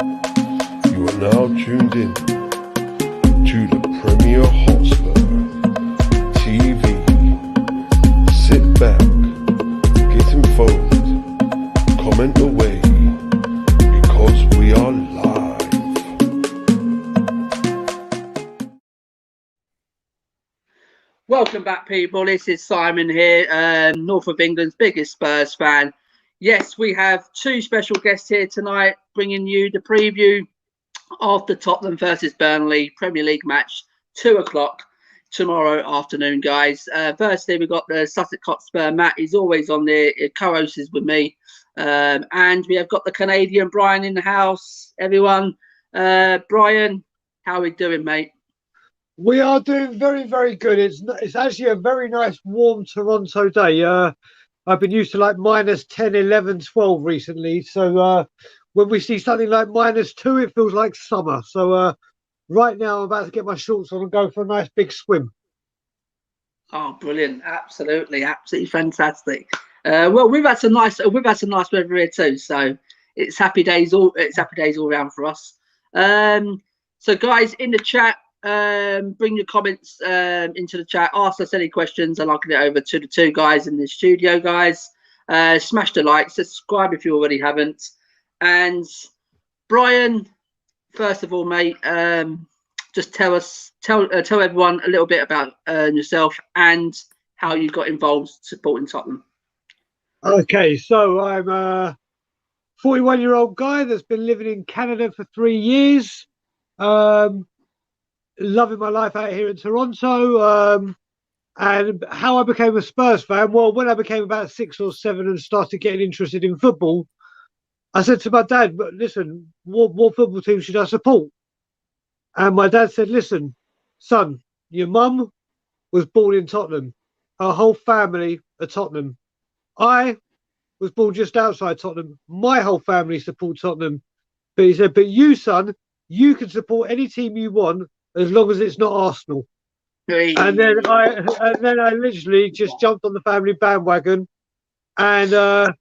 You are now tuned in to the Premier Hotspur TV. Sit back, get involved, comment away, because we are live. Welcome back, people. This is Simon here, North of England's biggest Spurs fan. Yes, we have two special guests here tonight, bringing you the preview of the Tottenham versus Burnley Premier League match, 2 o'clock tomorrow afternoon, guys. Firstly, we've got the Sussex Hotspur. Matt is always on there, co-host is with me. And we have got the Canadian Brian in the house, everyone. Brian, how are we doing, mate? We are doing very, very good. It's actually a very nice, warm Toronto day. I've been used to like minus 10, 11, 12 recently. So when we see something like -2, it feels like summer. So right now I'm about to get my shorts on and go for a nice big swim. Oh, brilliant! Absolutely fantastic. Well, we've had some nice weather here too. So it's happy days all around for us. So guys, in the chat, bring your comments into the chat. Ask us any questions, and I'll get it over to the two guys in the studio. Guys, smash the like, subscribe if you already haven't. And Brian, first of all, mate, just tell everyone a little bit about yourself and how you got involved supporting Tottenham. Okay, so I'm a 41-year-old guy that's been living in Canada for 3 years. Loving my life out here in Toronto. And how I became a Spurs fan, well, when I became about 6 or 7 and started getting interested in football, I said to my dad, "But listen, what football team should I support?" And my dad said, "Listen, son, your mum was born in Tottenham. Her whole family are Tottenham. I was born just outside Tottenham. My whole family support Tottenham. But he said, but you, son, you can support any team you want as long as it's not Arsenal." Hey. And then I literally just jumped on the family bandwagon. And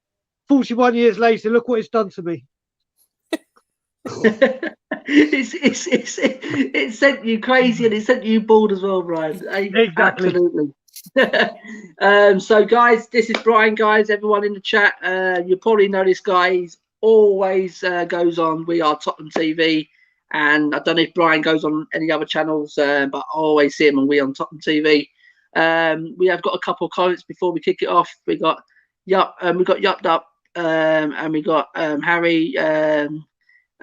41 years later, look what it's done to me. It sent you crazy, and it sent you bored as well, Brian. Exactly. Absolutely. So guys, this is Brian, guys. Everyone in the chat, you probably know this guy. He's always goes on We Are Tottenham TV, and I don't know if Brian goes on any other channels, but I always see him on We Are Tottenham TV. We have got a couple of comments before we kick it off. We got Yupped Up, and we got Harry,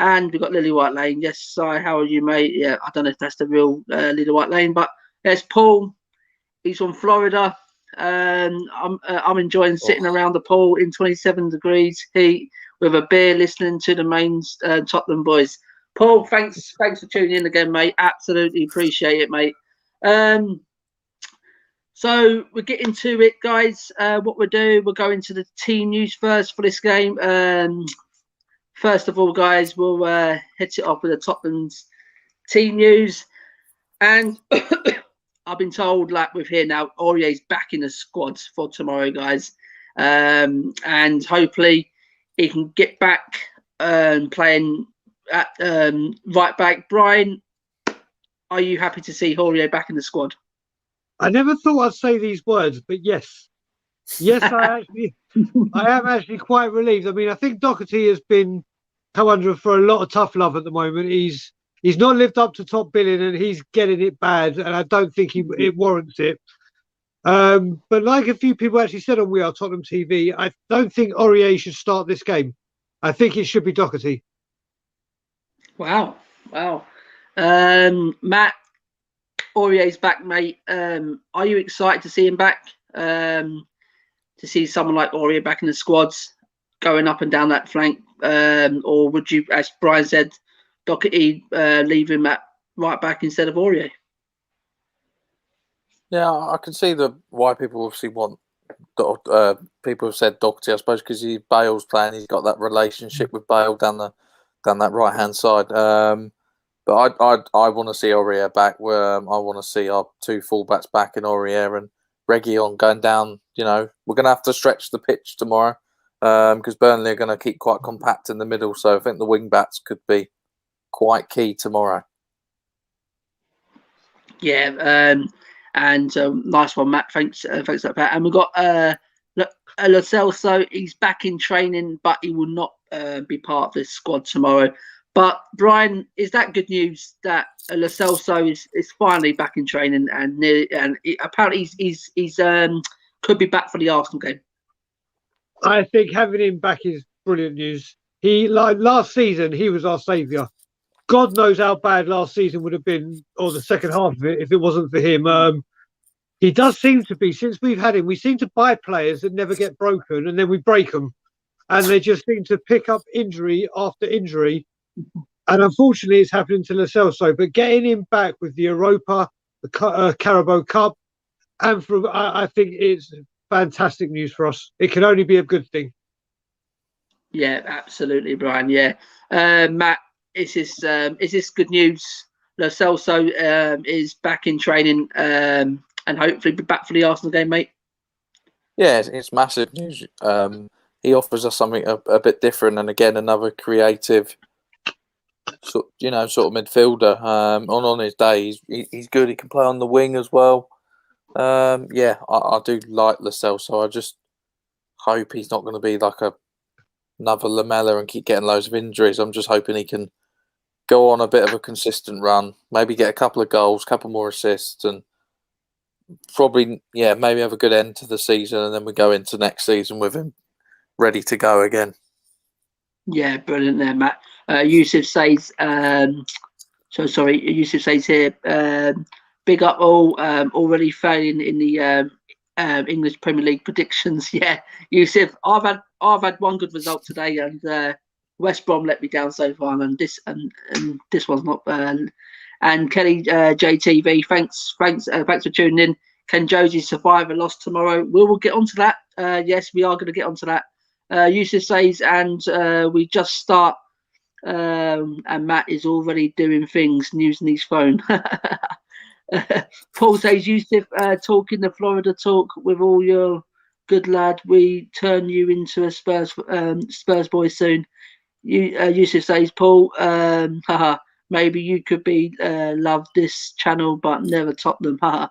and we got Lily White Lane. Yes, Si, how are you, mate? Yeah, I don't know if that's the real Lily White Lane, but there's Paul. He's from Florida. I'm enjoying sitting around the pool in 27 degrees heat with a beer, listening to the main Tottenham boys. Paul, thanks for tuning in again, mate. Absolutely appreciate it, mate. So we're getting to it, guys. What we'll do, we'll go into the team news first for this game. First of all, guys, we'll hit it off with the Tottenham's team news. And I've been told, like we've here now, Aurier's back in the squad for tomorrow, guys. And hopefully he can get back playing at right back. Brian, are you happy to see Aurier back in the squad? I never thought I'd say these words, but yes. Yes, I am actually quite relieved. I mean, I think Doherty has been come under for a lot of tough love at the moment. He's not lived up to top billing, and he's getting it bad, and I don't think it warrants it. But like a few people actually said on We Are Tottenham TV, I don't think Aurier should start this game. I think it should be Doherty. Wow. Matt, Aurier's back, mate. Are you excited to see him back? To see someone like Aurier back in the squads, going up and down that flank, or would you, as Brian said, Doherty leave him at right back instead of Aurier? Yeah, I can see why people obviously want. People have said Doherty, I suppose, because Bale's playing. He's got that relationship with Bale down that right hand side. But I want to see Aurier back. I want to see our two fullbacks back in Aurier and Reguilon going down. You know, we're going to have to stretch the pitch tomorrow. because Burnley are going to keep quite compact in the middle. So I think the wing backs could be quite key tomorrow. Yeah, and nice one, Matt. Thanks for that. And we've got Lo Celso. He's back in training, but he will not be part of this squad tomorrow. But Brian, is that good news that Lo Celso is finally back in training and apparently he's could be back for the Arsenal game? I think having him back is brilliant news. Last season, he was our saviour. God knows how bad last season would have been, or the second half of it, if it wasn't for him. He does seem to be, since we've had him, we seem to buy players that never get broken, and then we break them. And they just seem to pick up injury after injury. And unfortunately, it's happening to Lo Celso. But getting him back with the Europa, the Carabao Cup, and I think it's fantastic news for us. It can only be a good thing. Yeah, absolutely, Brian. Yeah, Matt, is this good news? Lo Celso is back in training and hopefully be back for the Arsenal game, mate. Yeah, it's massive news. He offers us something a bit different, and again, another creative, sort of midfielder. On his day, he's good. He can play on the wing as well. Yeah, I do like Lo Celso. I just hope he's not going to be like another Lamella and keep getting loads of injuries. I'm just hoping he can go on a bit of a consistent run, maybe get a couple of goals, couple more assists, and probably, maybe have a good end to the season, and then we go into next season with him ready to go again. Yeah, brilliant there, Matt. Yusuf says, Yusuf says here, big up all, already failing in the English Premier League predictions. Yeah, Yusuf, I've had one good result today, and West Brom let me down so far, and this one's not. And Kelly JTV, thanks for tuning in. Can Josie survive a loss tomorrow? We will get onto that. Yes, we are going to get onto that. Yusuf says, and we just start, and Matt is already doing things using his phone. Paul says, Yusuf, talking the Florida talk with all your good lad. We turn you into a Spurs boy soon. Yusuf says, Paul, maybe you could be love this channel, but never Tottenham. Lo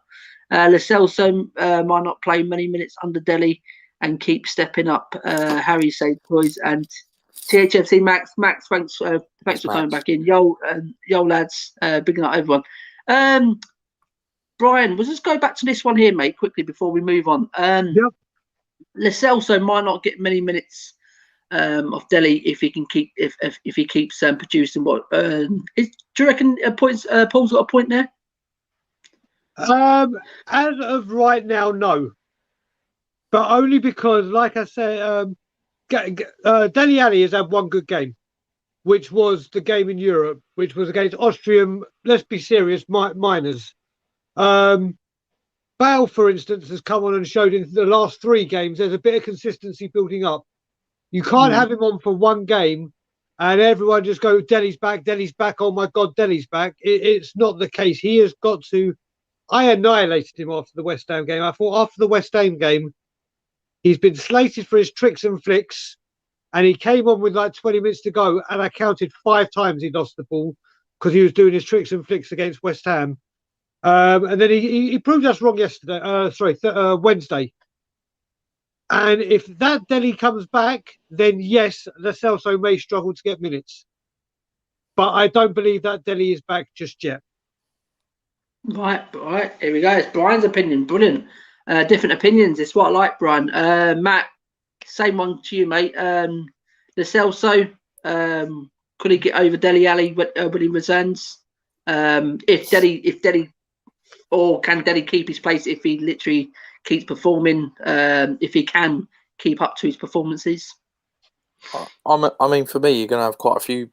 Celso might not play many minutes under Delhi and keep stepping up. Harry says, boys, and THFC Max, thanks for coming back in. Yo lads, big night everyone. Brian, we'll just go back to this one here, mate, quickly before we move on. Lo Celso might not get many minutes of Delhi if he can keep if he keeps producing what. Do you reckon Paul's got a point there? As of right now, no. But only because, like I said, Dele Alli has had one good game, which was the game in Europe, which was against Austrian, let's be serious, minors. Bale, for instance, has come on and showed in the last 3 games there's a bit of consistency building up. You can't have him on for one game and everyone just go, Dele's back, oh my God, Dele's back. It's not the case. He has got to... I annihilated him after the West Ham game. I thought after the West Ham game, he's been slated for his tricks and flicks, and he came on with like 20 minutes to go, and I counted 5 times he lost the ball because he was doing his tricks and flicks against West Ham. And then he proved us wrong yesterday. Wednesday. And if that Dele comes back, then yes, Lo Celso may struggle to get minutes. But I don't believe that Dele is back just yet. Right. Here we go. It's Brian's opinion. Brilliant. Different opinions. It's what I like, Brian. Matt, same one to you, mate. Lo Celso, could he get over Dele Alli when he returns? If Dele, or can Dele keep his place if he literally keeps performing? If he can keep up to his performances? I mean, for me, you're going to have quite a few,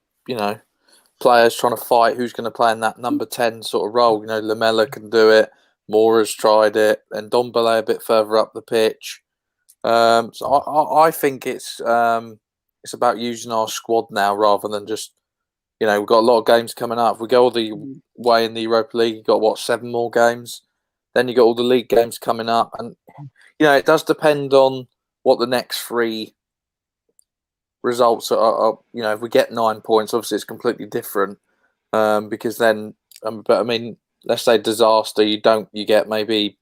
players trying to fight who's going to play in that number 10 sort of role. Lamella can do it. Mora's tried it, and Ndombele a bit further up the pitch. So I think it's about using our squad now rather than just, we've got a lot of games coming up. If we go all the way in the Europa League, you've got 7 more games. Then you got all the league games coming up, and it does depend on what the next 3 results are, you know, if we get 9 points, obviously it's completely different. Because then, but I mean, let's say disaster, you get maybe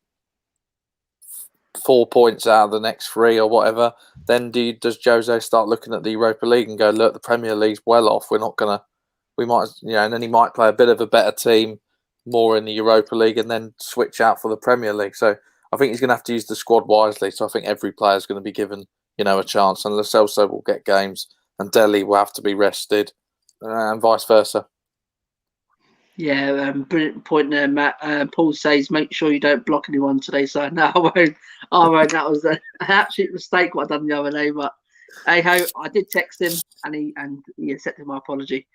4 points out of the next 3 or whatever. Then does Jose start looking at the Europa League and go, look, the Premier League's well off. We might, you know, and then he might play a bit of a better team more in the Europa League and then switch out for the Premier League. So I think he's going to have to use the squad wisely. So I think every player is going to be given, you know, a chance, and Lo Celso will get games and Dele will have to be rested, and vice versa. Yeah, brilliant point there, Matt. Paul says, make sure you don't block anyone today. So no, I won't. I won't. That was an absolute mistake what I done the other day. But hey ho, I did text him and he accepted my apology.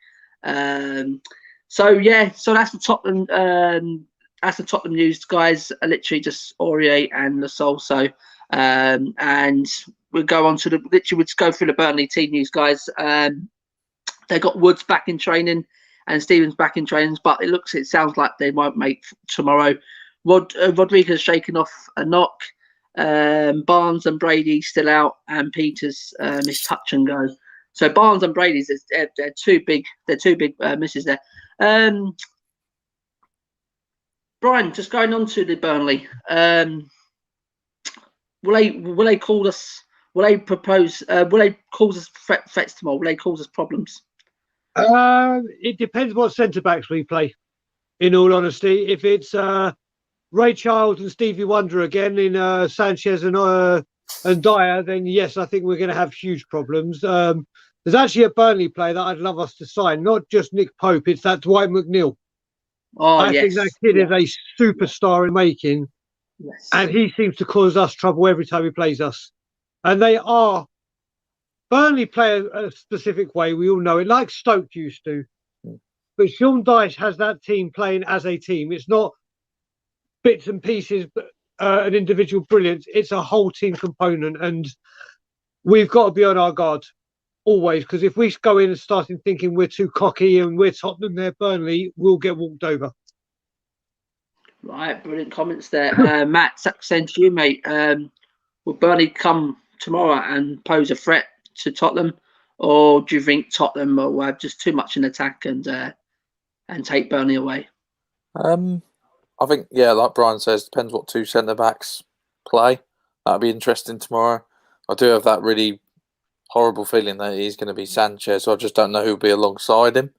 So that's the Tottenham. That's the Tottenham news, guys. Literally just Aurier and Lo Celso. And we'll go on to we'll go through the Burnley team news, guys. They got Woods back in training and Stevens back in training, but it sounds like they won't make tomorrow. Rodriguez shaking off a knock. Barnes and Brady still out, and Peters missed touch and go. So Barnes and Brady's they're two big misses there. Brian, just going on to the Burnley. Will they cause us? Will they propose? Will they cause us threats tomorrow? Will they cause us problems? It depends what centre backs we play. In all honesty, if it's Ray Charles and Stevie Wonder again in Sanchez and Dyer, then yes, I think we're going to have huge problems. There's actually a Burnley player that I'd love us to sign, not just Nick Pope. It's that Dwight McNeil. Oh, I think that kid is a superstar in making, and he seems to cause us trouble every time he plays us. And Burnley play a specific way. We all know it, like Stoke used to. But Sean Dyche has that team playing as a team. It's not bits and pieces, an individual brilliance. It's a whole team component, and we've got to be on our guard always. Because if we go in and start thinking we're too cocky and we're Tottenham, they're Burnley, we'll get walked over. Right, brilliant comments there, Matt. Same to you, mate. Will Burnley come tomorrow and pose a threat to Tottenham, or do you think Tottenham will have just too much in attack and take Burnley away? I think, like Brian says, depends what 2 centre backs play. That'll be interesting tomorrow. I do have that really horrible feeling that he's going to be Sanchez, so I just don't know who'll be alongside him.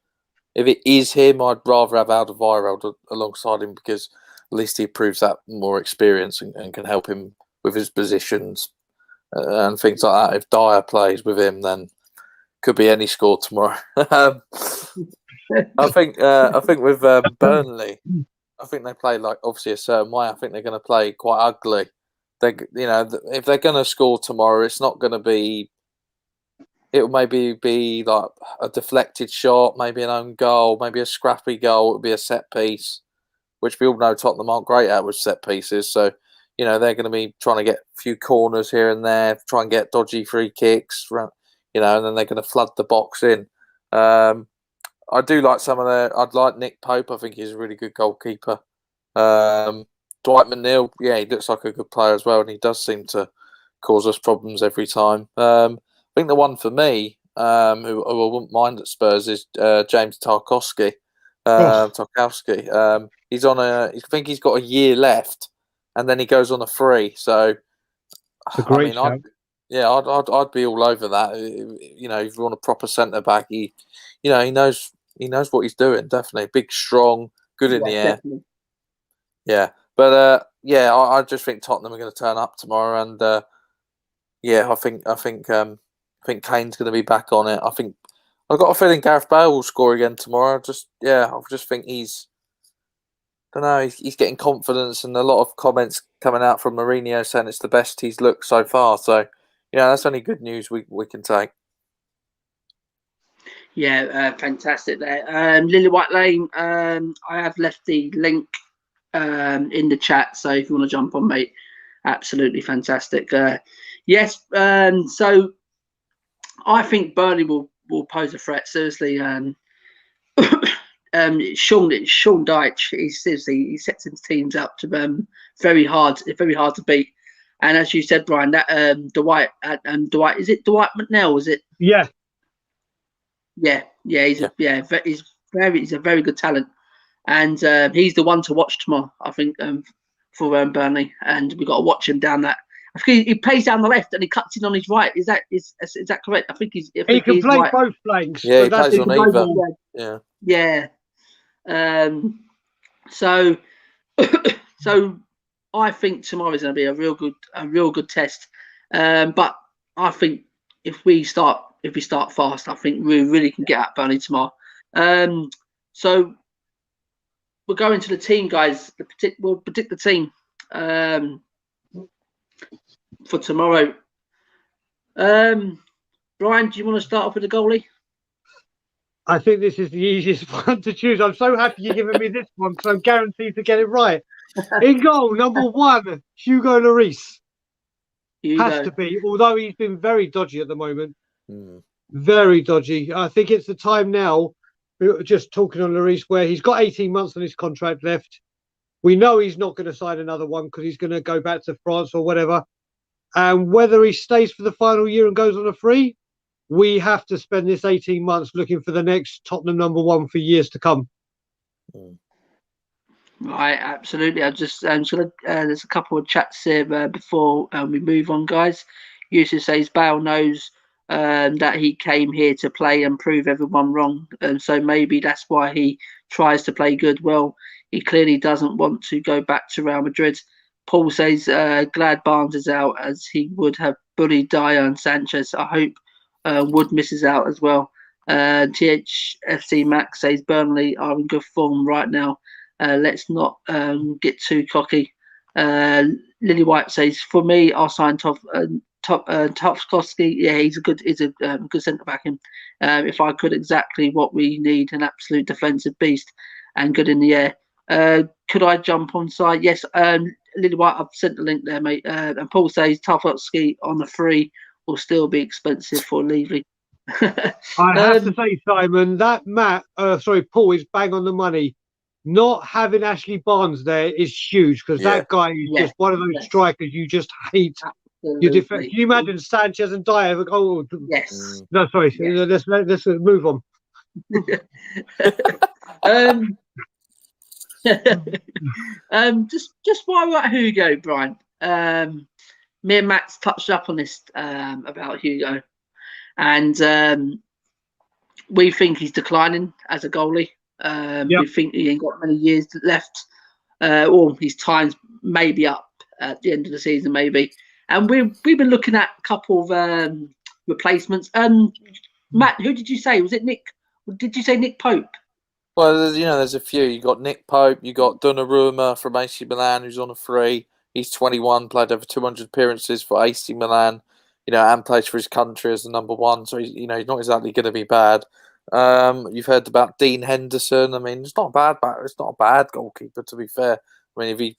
If it is him, I'd rather have Alderweireld alongside him, because at least he proves that more experience and can help him with his positions and things like that. If Dyer plays with him, then could be any score tomorrow. I think with Burnley, I think they play like obviously a certain way. I think they're going to play quite ugly. If they're going to score tomorrow, it's not going to be. It will maybe be like a deflected shot, maybe an own goal, maybe a scrappy goal. It would be a set piece, which we all know Tottenham aren't great at with set pieces. So, they're going to be trying to get a few corners here and there, try and get dodgy free kicks, and then they're going to flood the box in. I do like I'd like Nick Pope. I think he's a really good goalkeeper. Dwight McNeil, he looks like a good player as well, and he does seem to cause us problems every time. I think the one for me, who I wouldn't mind at Spurs, is James Tarkowski. He's on I think he's got a year left, and then he goes on a free. So, it's a great shout. I'd be all over that. If you want a proper centre back, he knows what he's doing. Definitely big, strong, good in the air. Definitely. Yeah, but I just think Tottenham are going to turn up tomorrow, and I think Kane's going to be back on it. I've got a feeling Gareth Bale will score again tomorrow. I just think he's getting confidence, and a lot of comments coming out from Mourinho saying it's the best he's looked so far. So, that's only good news we can take. Yeah, fantastic there. Lily White Lane, I have left the link in the chat, so if you want to jump on, mate, absolutely fantastic. Yes, so I think Burnley will pose a threat, seriously. Sean Dyche, he sets his teams up to very hard to beat. And as you said, Brian, that Dwight, is it Dwight McNeil? Is it? Yeah, He's a very good talent, and he's the one to watch tomorrow. I think for Burnley, and we've got to watch him down that. I think he plays down the left and he cuts in on his right. Is that correct? I think he can play right. both flanks. Yeah, he but plays on either. Yeah. So I think tomorrow is going to be a real good test. But I think if we start fast, I think we really can get at Burnley tomorrow. So we're going to the team, guys. We'll predict the team for tomorrow. Brian, do you want to start off with the goalie? I think this is the easiest one to choose. I'm so happy you're giving me this one because I'm guaranteed to get it right. In goal, number 1, Hugo Lloris. Has to be, although he's been very dodgy at the moment. Very dodgy. I think it's the time now, just talking on Lloris, where he's got 18 months on his contract left. We know he's not going to sign another one because he's going to go back to France or whatever. And whether he stays for the final year and goes on a free, we have to spend this 18 months looking for the next Tottenham number 1 for years to come. Right, absolutely. There's a couple of chats here before we move on, guys. Yusuf says Bale knows that he came here to play and prove everyone wrong, and so maybe that's why he tries to play good. Well, he clearly doesn't want to go back to Real Madrid. Paul says glad Barnes is out, as he would have bullied Dyer and Sanchez. I hope Wood misses out as well. THFC Max says Burnley are in good form right now. Let's not get too cocky. Lily White says, for me, I'll sign Topskowski. Yeah, he's a good centre back. If I could, exactly what we need: an absolute defensive beast and good in the air. Could I jump on side? Yes. Lily White, I've sent the link there, mate. And Paul says Topskowski on the free will still be expensive for Levy. I have to say, Simon, that Paul is bang on the money. Not having Ashley Barnes there is huge because that guy is just one of those strikers you just hate. Your defense. Can you imagine Sanchez and Dyer? Oh, yes. No, sorry. Yes. Let's move on. Just while we're at Hugo, Brian. Me and Max touched up on this about Hugo, and we think he's declining as a goalie. We think he ain't got many years left, or his time's maybe up at the end of the season, maybe. And we've been looking at a couple of replacements. Matt, who did you say? Was it Nick? Did you say Nick Pope? Well, there's a few. You got Nick Pope, you got Donnarumma from AC Milan, who's on a free. He's 21, played over 200 appearances for AC Milan, and plays for his country as the number 1. So he's not exactly going to be bad. You've heard about Dean Henderson. I mean, it's not a bad goalkeeper, to be fair. I mean,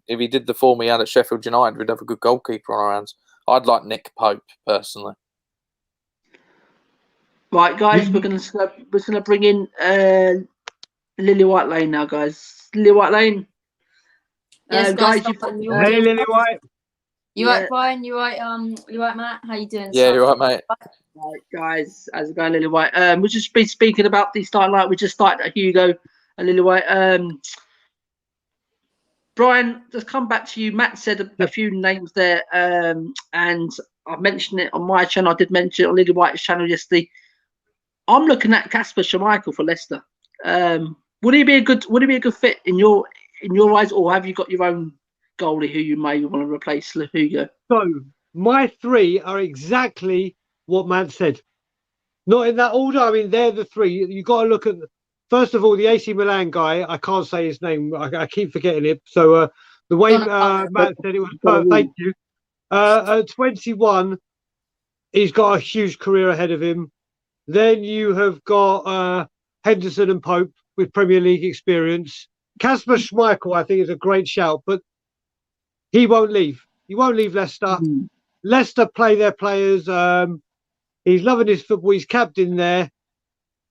if he did the form he had at Sheffield United, we'd have a good goalkeeper on our hands. I'd like Nick Pope personally. Right, guys, we're gonna bring in Lily White Lane now, guys. Lily White Lane. Yes, guys. Hey, Lily White. You right, Brian? You right, Matt? How you doing? Yeah, you're right, mate. Right, guys, how's it going, Lily White? We'll just be speaking about the starting line. We just started at Hugo and Lily White. Brian, just come back to you. Matt said a few names there, and I mentioned it on my channel. I did mention it on Lily White's channel yesterday. I'm looking at Kasper Schmeichel for Leicester. Would he be a good fit in your eyes, or have you got your own goalie who you may want to replace Hugo? So my 3 are exactly what Matt said. Not in that order. I mean, they're the 3. You got to look at. First of all, the AC Milan guy, I can't say his name. I keep forgetting it. So the way Matt said it was perfect. Thank you. At 21, he's got a huge career ahead of him. Then you have got Henderson and Pope with Premier League experience. Kasper Schmeichel, I think, is a great shout, but he won't leave. He won't leave Leicester. Leicester play their players. He's loving his football. He's captain there.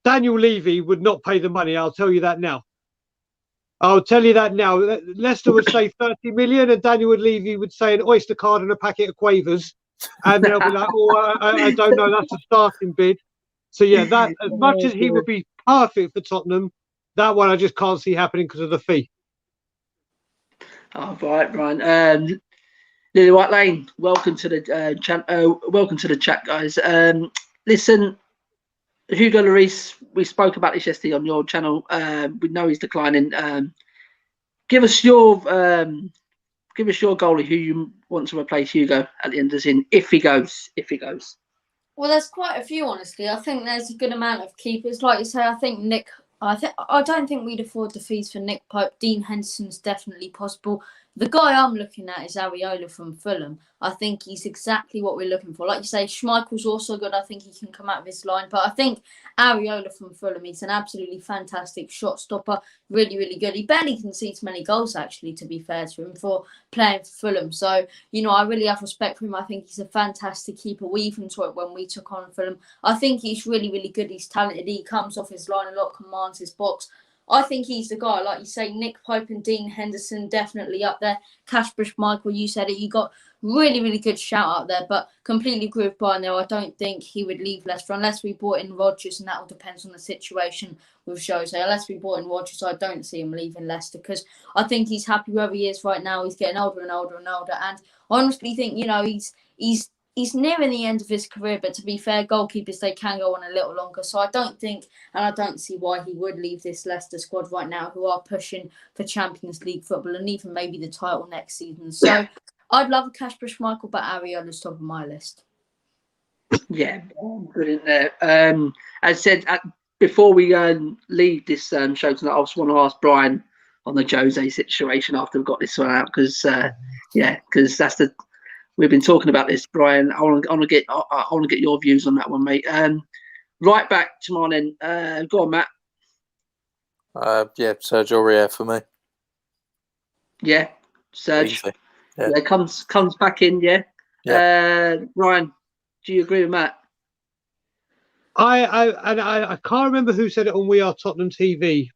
Daniel Levy would not pay the money. I'll tell you that now. Leicester would say 30 million and Daniel Levy would say an Oyster card and a packet of Quavers. And they'll be like, I don't know, that's a starting bid. So yeah, that as much as he would be perfect for Tottenham, that one I just can't see happening because of the fee. Oh, right, Brian. Lily White Lane, welcome to the chat. Welcome to the chat, guys. Listen, Hugo Lloris, we spoke about this yesterday on your channel. We know he's declining. Give us your goalie who you want to replace Hugo at the end of the season if he goes. Well, there's quite a few, honestly. I think there's a good amount of keepers. Like you say, I don't think we'd afford the fees for Nick Pope. Dean Henderson's definitely possible. The guy I'm looking at is Areola from Fulham. I think he's exactly what we're looking for. Like you say, Schmeichel's also good. I think he can come out of his line. But I think Areola from Fulham, he's an absolutely fantastic shot stopper. Really, really good. He barely concedes many goals, actually, to be fair to him, for playing for Fulham. So, I really have respect for him. I think he's a fantastic keeper. We even saw it when we took on Fulham. I think he's really, really good. He's talented. He comes off his line a lot, commands his box. I think he's the guy. Like you say, Nick Pope and Dean Henderson definitely up there. Kasper Schmeichel, you said it. You got really, really good shout out there, but completely agree with Brian there. I don't think he would leave Leicester unless we brought in Rodgers, and that all depends on the situation with Jose. Unless we brought in Rodgers, I don't see him leaving Leicester because I think he's happy wherever he is right now. He's getting older and older and older, and I honestly think he's nearing the end of his career, but to be fair, goalkeepers, they can go on a little longer. So I don't think, and I don't see why he would leave this Leicester squad right now, who are pushing for Champions League football and even maybe the title next season. So I'd love a Kasper Schmeichel, but Areola's top of my list. Yeah, brilliant there. As I said, before we leave this show tonight, I just want to ask Brian on the Jose situation after we've got this one out, because that's the... We've been talking about this, Brian. I want to get your views on that one, mate. Right back to mine then. Go on, Matt. Serge Aurier for me. Yeah, Serge. Easy. Yeah, comes back in. Yeah. Ryan, do you agree with Matt? I can't remember who said it on We Are Tottenham TV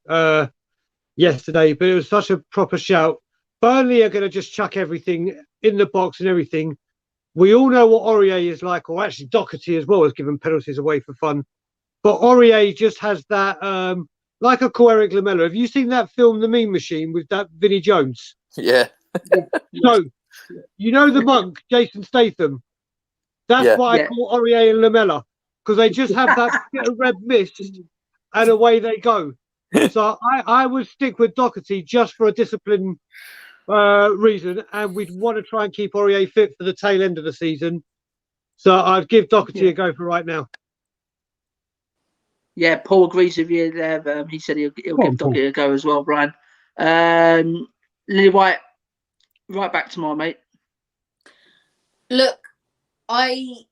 yesterday, but it was such a proper shout. Burnley are going to just chuck everything in the box and everything. We all know what Aurier is like, or actually Doherty as well has given penalties away for fun. But Aurier just has that, like I call Eric Lamela. Have you seen that film, The Meme Machine, with that Vinnie Jones? Yeah. So, you know the monk, Jason Statham? That's what I call Aurier and Lamela, because they just have that bit of red mist and away they go. So I would stick with Doherty just for a discipline reason, and we'd want to try and keep Aurier fit for the tail end of the season. So I'd give Doherty a go for right now. Yeah, Paul agrees with you there. He said he'll give Doherty a go as well, Brian. Lily White, right back to my mate. Look, I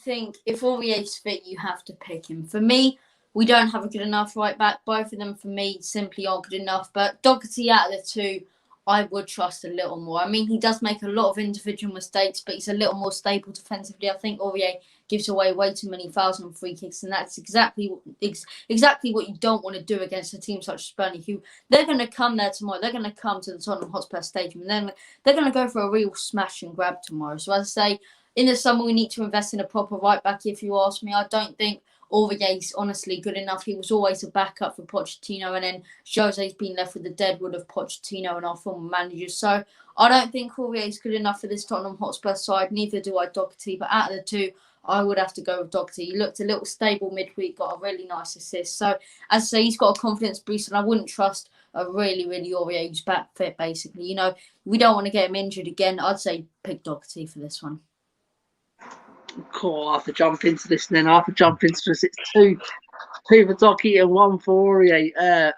think if Aurier's fit, you have to pick him. For me, we don't have a good enough right back. Both of them, for me, simply aren't good enough. But Doherty out of the two, I would trust a little more. I mean, he does make a lot of individual mistakes, but he's a little more stable defensively. I think Aurier gives away way too many fouls and free kicks, and that's exactly what you don't want to do against a team such as Burnley, who they're going to come there tomorrow. They're going to come to the Tottenham Hotspur Stadium, and then they're going to go for a real smash and grab tomorrow. So as I say, in the summer, we need to invest in a proper right back, if you ask me. I don't think Aurier's honestly good enough. He was always a backup for Pochettino, and then Jose's been left with the deadwood of Pochettino and our former managers. So I don't think Aurier's good enough for this Tottenham Hotspur side. Neither do I Doherty. But out of the two, I would have to go with Doherty. He looked a little stable midweek, got a really nice assist. So as I say, he's got a confidence boost, and I wouldn't trust a really, really Aurier who's back fit, basically. We don't want to get him injured again. I'd say pick Doherty for this one. Cool. I have to jump into this then. I have to jump into this. It's two for Doherty and one for Aurier.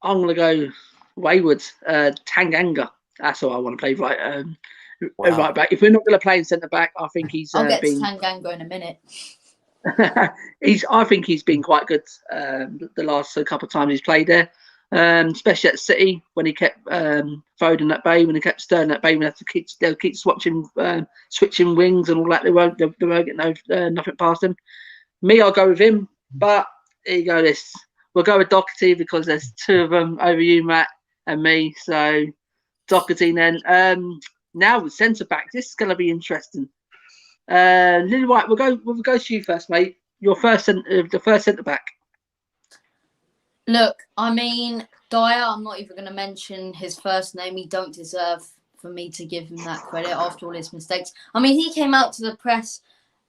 I'm going to go Wayward, Tanganga. That's how I want to play right back. If we're not going to play in centre back, I think he's I'll get to Tanganga in a minute. I think he's been quite good the last couple of times he's played there. Especially at City when he kept Foden at bay, when he kept Sterling at bay, we have to keep switching wings and all that. They won't get nothing past him. Me, I'll go with him, but here you go. We'll go with Doherty because there's two of them over you, Matt, and me. So Doherty then. Now with centre backs, this is going to be interesting. Lily White, we'll go to you first, mate. your the first centre back. Look, I mean, Dyer, I'm not even going to mention his first name. He don't deserve for me to give him that credit after all his mistakes. I mean, he came out to the press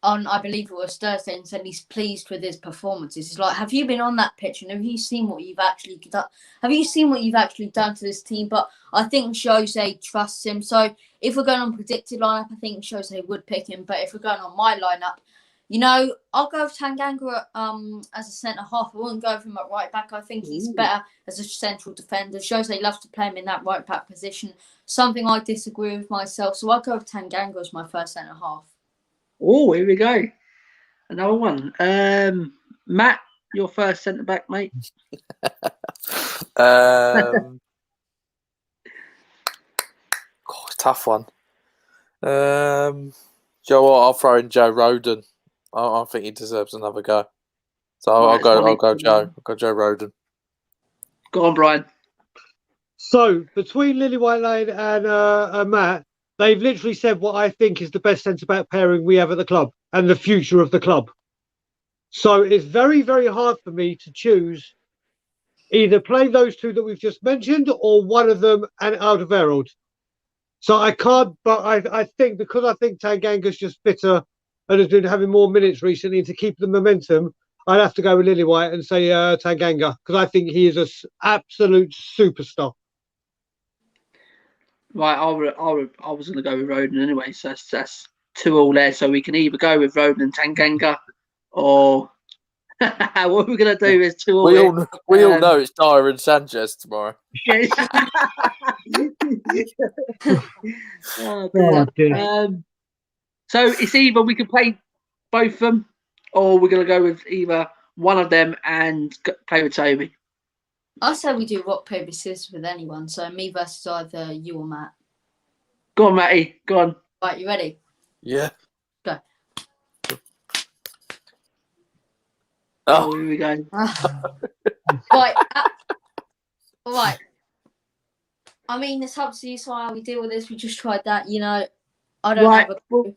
on, I believe it was Thursday, and said he's pleased with his performances. He's like, have you been on that pitch and have you seen what you've actually done? Have you seen what you've actually done to this team? But I think Jose trusts him. So if we're going on predicted lineup, I think Jose would pick him. But if we're going on my lineup, you know, I'll go with Tanganga as a centre half. I wouldn't go with him at right back. I think he's better as a central defender. Jose loves to play him in that right back position. Something I disagree with myself. So I'll go with Tanganga as my first centre half. Oh, here we go. Another one. Matt, your first centre back, mate. God, it's a tough one. Joe, I'll throw in Joe Rodon. I think he deserves another go. So I'll go Joe Rodon. Go on, Brian. So between Lily White Lane and Matt, they've literally said what I think is the best centre-back pairing we have at the club and the future of the club. So it's very, very hard for me to choose either play those two that we've just mentioned or one of them and Alderweireld. So I can't, but I think because I think Tanganga's just fitter and has been having more minutes recently, and to keep the momentum, I'd have to go with Lily White and say Tanganga, because I think he is an absolute superstar. Right, I was going to go with Rodon anyway, so that's 2-2 there. So we can either go with Rodon and Tanganga, or what we're going to do is 2-2. We all know it's Dyer and Sanchez tomorrow. Yes. Oh, dear. So it's either we can play both of them, or we're going to go with either one of them and play with Toby. I say we do rock, paper, scissors with anyone. So me versus either you or Matt. Go on, Matty. Go on. Right, you ready? Yeah. Go. Oh, here we go. Right. Right. I mean, it's up to you. So how we deal with this? We just tried that. You know, I don't have a clue.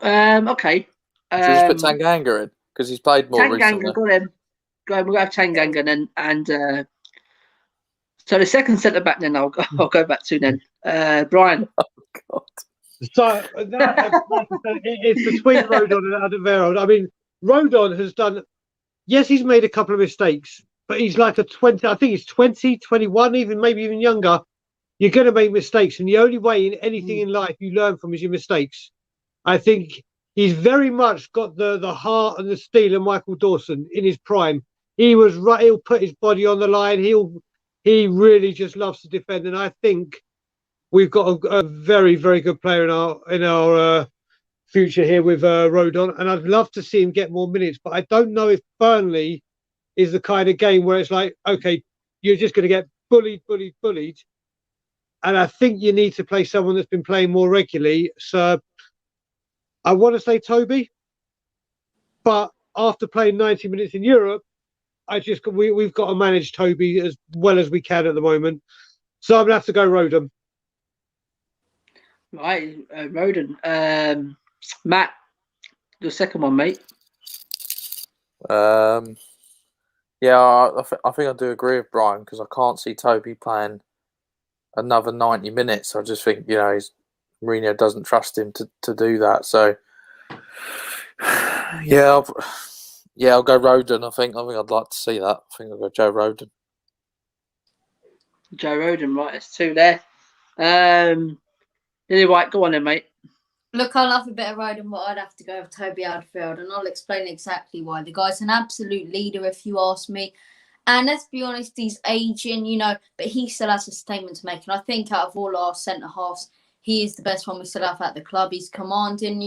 Okay. Should we just put Tanganga in because he's played more recently? Tanganga, got him. Go ahead, we'll have Tanganga and so the second centre back. Then I'll go back to then Brian. Oh God. So it's between Rodon and Alderweireld. I mean, Rodon has done. Yes, he's made a couple of mistakes, but he's like a 20. I think he's 20, 21, maybe even younger. You're going to make mistakes, and the only way in anything in life you learn from is your mistakes. I think he's very much got the heart and the steel of Michael Dawson in his prime. He was right. He'll put his body on the line. He really just loves to defend, and I think we've got a very, very good player in our future here with Rodon, and I'd love to see him get more minutes. But I don't know if Burnley is the kind of game where it's like, okay, you're just going to get bullied, and I think you need to play someone that's been playing more regularly. So I want to say Toby, but after playing 90 minutes in Europe, we've got to manage Toby as well as we can at the moment. So I'm going to have to go Rodon. Right, Rodon. Matt, the second one, mate. Yeah, I think I do agree with Brian because I can't see Toby playing another 90 minutes. I just think, Mourinho doesn't trust him to do that. So, yeah, I'll go Rodon. I think I'd like to see that. I think I'll go Joe Rodon. Joe Rodon, right? There's 2 there. Lily White, go on then, mate. Look, I love a bit of Rodon, but I'd have to go with Toby Alderweireld, and I'll explain exactly why. The guy's an absolute leader, if you ask me. And let's be honest, he's aging, but he still has a statement to make. And I think out of all our centre halves, he is the best one we still have at the club. He's commanding,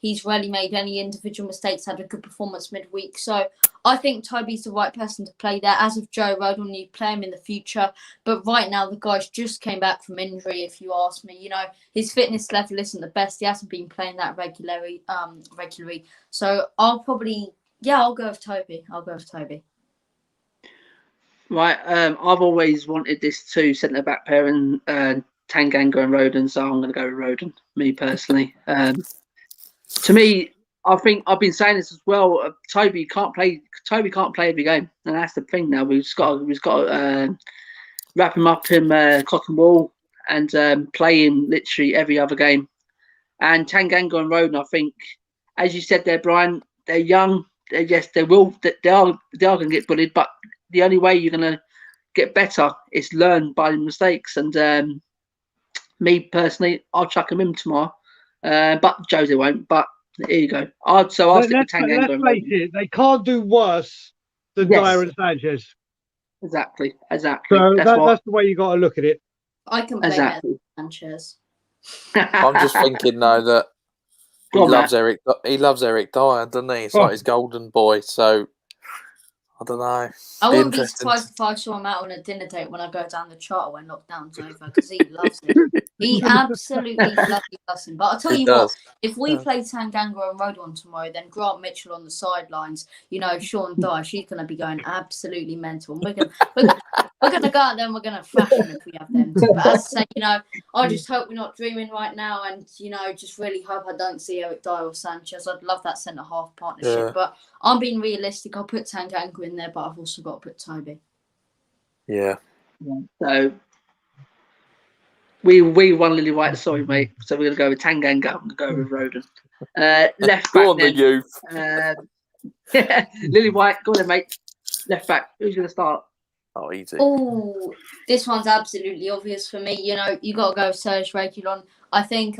he's rarely made any individual mistakes, had a good performance midweek. So I think Toby's the right person to play there. As of Joe Rodon, you play him in the future. But right now, the guy's just came back from injury, if you ask me. His fitness level isn't the best. He hasn't been playing that regularly. So I'll go with Toby. Right, I've always wanted this 2 centre-back pair and Tanganga and Rodon, so I'm going to go with Rodon, me personally. To me, I think I've been saying this as well. Toby can't play. Toby can't play every game, and that's the thing. Now we've got to wrap him up in cotton wool and play him literally every other game. And Tanganga and Roden, I think, as you said there, Brian, they're young. Yes, they are going to get bullied, but the only way you're going to get better is learn by mistakes. And me personally, I'll chuck him in tomorrow, but Jose won't. But here you go. I'll stick with Tanganga and Roden. It, they can't do worse than Dyer and Sanchez. Exactly. So that's the way you got to look at it. I can play better than Sanchez. I'm just thinking though that he loves Eric. He loves Eric Dyer, doesn't he? It's like his golden boy. So I don't know. I wouldn't be surprised if I saw him out on a dinner date when I go down the charter when lockdown's over, because he loves it. He absolutely loves him. But I'll tell you what, if we play Tanganga and Rodon tomorrow, then Grant Mitchell on the sidelines, Sean Dyer, she's going to be going absolutely mental. And we're going to go out there and we're going to thrash them if we have them too. But as I say, I just hope we're not dreaming right now, and, just really hope I don't see Eric Dyer or Sanchez. I'd love that centre-half partnership. Yeah. But I'm being realistic. I'll put Tanganga in there, but I've also got to put Toby. Yeah. So we won Lily White. Sorry, mate. So we're going to go with Tanganga. I'm going to go with Roden. Left back. Go on, then. the youth. Lily White. Go on, then, mate. Left back. Who's going to start? Oh, easy. Oh, this one's absolutely obvious for me. You got to go with Serge Reguilon. I think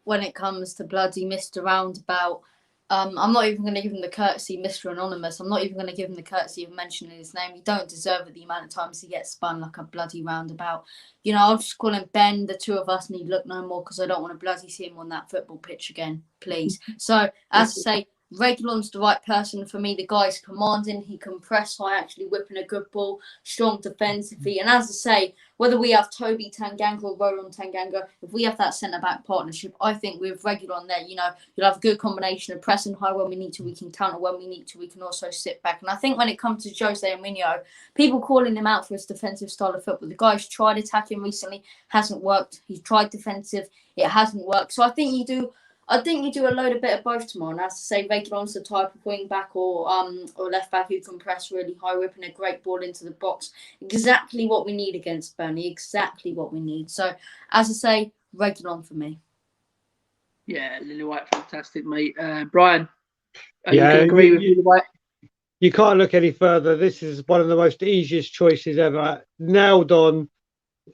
when it comes to bloody Mr. Roundabout, I'm not even going to give him the courtesy, Mr. Anonymous. I'm not even going to give him the courtesy of mentioning his name. He don't deserve it the amount of times he gets spun like a bloody roundabout. I'll just call him Ben. The two of us need look no more, because I don't want to bloody see him on that football pitch again, please. So, as I say, Reguilon's the right person for me. The guy's commanding. He can press high, actually whipping a good ball, strong defensively. And as I say, whether we have Toby Tanganga or Roland Tanganga, if we have that centre-back partnership, I think with Reguilon there, you'll have a good combination of pressing high when we need to. We can counter when we need to. We can also sit back. And I think when it comes to Jose Mourinho, people calling him out for his defensive style of football. The guy's tried attacking recently, hasn't worked. He's tried defensive, it hasn't worked. So I think you do a load of bit of both tomorrow. And as I say, Reguilon's the type of wing back or left back who can press really high, whipping a great ball into the box. Exactly what we need against Burnley. Exactly what we need. So, as I say, Reguilon for me. Yeah, Lily White, fantastic, mate. Brian, you can agree with Lily White? You can't look any further. This is one of the most easiest choices ever. Nailed on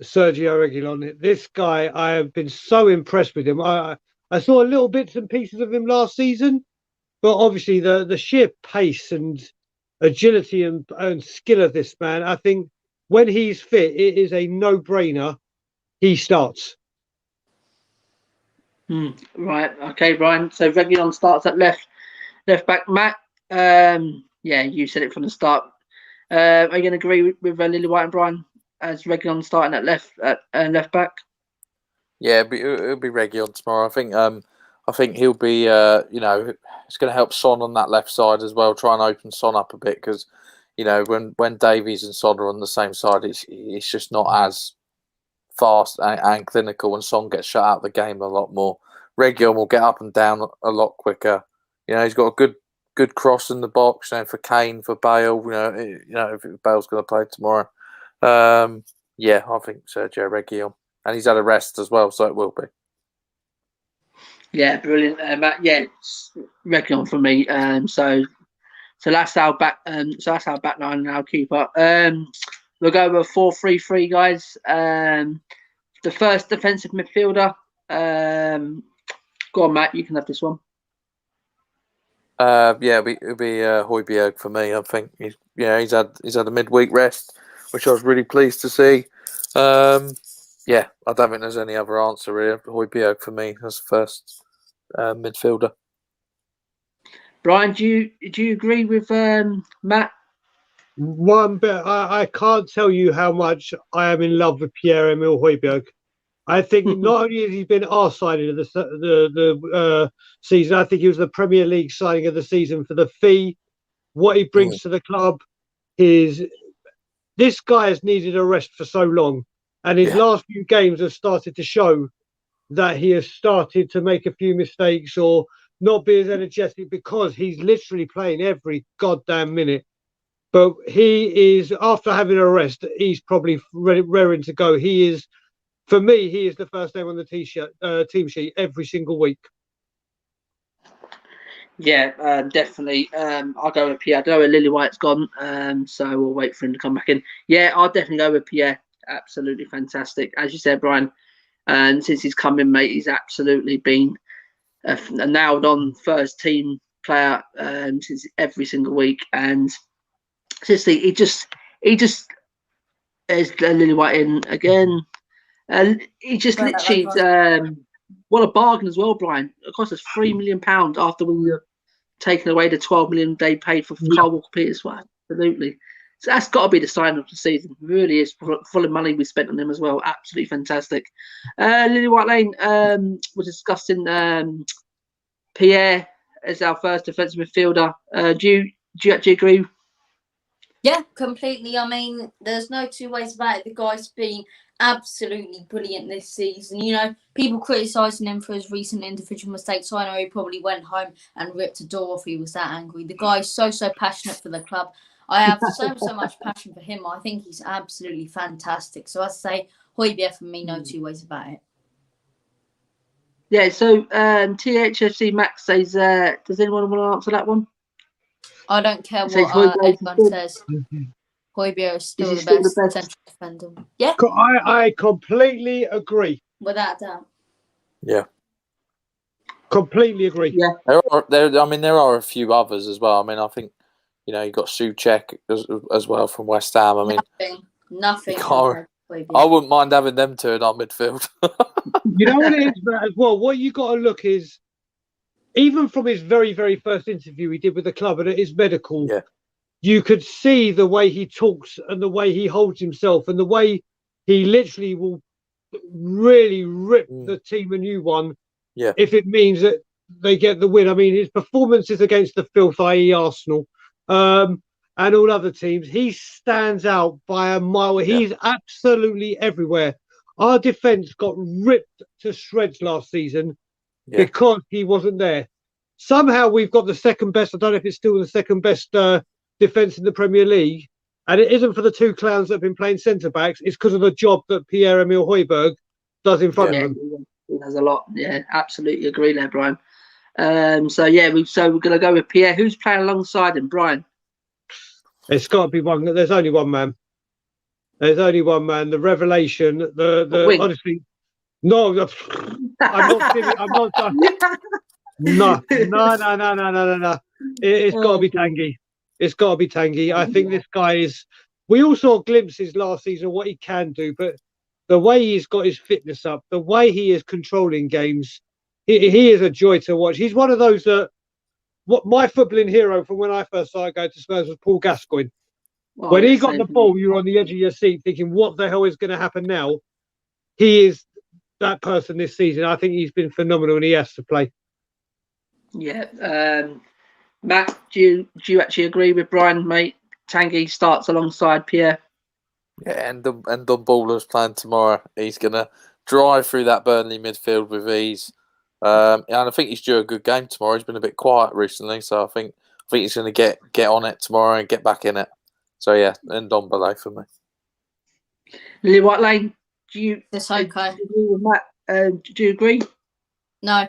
Sergio Reguilon. This guy, I have been so impressed with him. I saw little bits and pieces of him last season, but obviously the sheer pace and agility and skill of this man, I think when he's fit, it is a no-brainer. He starts. Right. Okay, Brian. So Reguilon starts at left back. Matt, you said it from the start. Are you going to agree with Lily White and Brian as Reguilon starting at left back? Yeah, it'll be Reguilon tomorrow. I think he'll be, it's going to help Son on that left side as well. Try and open Son up a bit, because, when Davies and Son are on the same side, it's just not as fast and clinical, and Son gets shut out of the game a lot more. Reguilon will get up and down a lot quicker. He's got a good cross in the box. For Kane, for Bale. If Bale's going to play tomorrow. I think Sergio Reguilon. And he's had a rest as well, so it will be. Yeah, brilliant, Matt. Yeah, Reguilon for me. So that's our back. So that's our back line and our keeper. We'll go with 4-3-3, guys. The first defensive midfielder. Go on, Matt. You can have this one. It'll be Højbjerg for me. I think he's had a midweek rest, which I was really pleased to see. I don't think there's any other answer here. Højbjerg for me as first midfielder. Brian, do you agree with Matt? One bit. I can't tell you how much I am in love with Pierre-Emile Højbjerg. I think not only has he been our signing of the season, I think he was the Premier League signing of the season for the fee, what he brings to the club. This guy has needed a rest for so long. And his last few games have started to show that he has started to make a few mistakes or not be as energetic because he's literally playing every goddamn minute. But he is, after having a rest, he's probably raring to go. He is, for me, he is the first name on the team sheet every single week. Yeah, definitely. I'll go with Pierre. I don't know where Lily White's gone, so we'll wait for him to come back in. Yeah, I'll definitely go with Pierre. Absolutely fantastic. As you said, Brian, and since he's come in, mate, he's absolutely been a nailed-on first-team player since every single week. And seriously, he just is Lily White in again. And he just literally, what a bargain as well, Brian. It cost us £3 million after we were taking away the 12 million they paid for Carl Walker-Peters. Well, absolutely. So that's got to be the sign of the season. It really is full of money we spent on him as well. Absolutely fantastic. Lily White Lane was discussing Pierre as our first defensive midfielder. Do you actually agree? Yeah, completely. I mean, there's no two ways about it. The guy's been absolutely brilliant this season. You know, people criticising him for his recent individual mistakes. So I know he probably went home and ripped a door off. He was that angry. The guy's so passionate for the club. I have so much passion for him. I think he's absolutely fantastic. So I say Højbjerg for me, no two ways about it. Yeah, so THFC Max says, does anyone want to answer that one? I don't care what anyone says. Højbjerg is still the best central defender. Yeah. I completely agree. Without a doubt. Yeah. Completely agree. Yeah. There are a few others as well. I mean, I think, you know, you got Souček as well from West Ham. I mean, nothing. I wouldn't mind having them two in our midfield. You know what it is as well? What you got to look is, even from his very, very first interview he did with the club and at his medical, you could see the way he talks and the way he holds himself and the way he literally will really rip the team a new one if it means that they get the win. I mean, his performances against the filth, i.e. Arsenal, and all other teams, he stands out by a mile. He's absolutely everywhere. Our defence got ripped to shreds last season because he wasn't there. Somehow we've got the second best, I don't know if it's still the second best defence in the Premier League, and it isn't for the two clowns that have been playing centre-backs, it's because of the job that Pierre-Emile Højbjerg does in front of them. He does a lot. Yeah, absolutely agree there, Brian. So we're going to go with Pierre. Who's playing alongside him, Brian? It's got to be one. There's only one man. There's only one man. The revelation. The honestly, no. I'm not kidding. I'm not. No. It's got to be Tanguy. It's got to be Tanguy. I think this guy is. We all saw glimpses last season of what he can do, but the way he's got his fitness up, the way he is controlling games, he is a joy to watch. He's one of those that. What my footballing hero from when I first started going to Spurs was Paul Gascoigne. When he got the ball, you were on the edge of your seat thinking, what the hell is going to happen now? He is that person this season. I think he's been phenomenal and he has to play. Yeah. Matt, do you actually agree with Brian, mate? Tanguy starts alongside Pierre. Yeah, and Baller's playing tomorrow. He's going to drive through that Burnley midfield with ease. And I think he's due a good game tomorrow. He's been a bit quiet recently, so I think he's going to get on it tomorrow and get back in it. So yeah, and Ndombele for me. Lily White Lane, do you agree with Matt? Do you agree? No,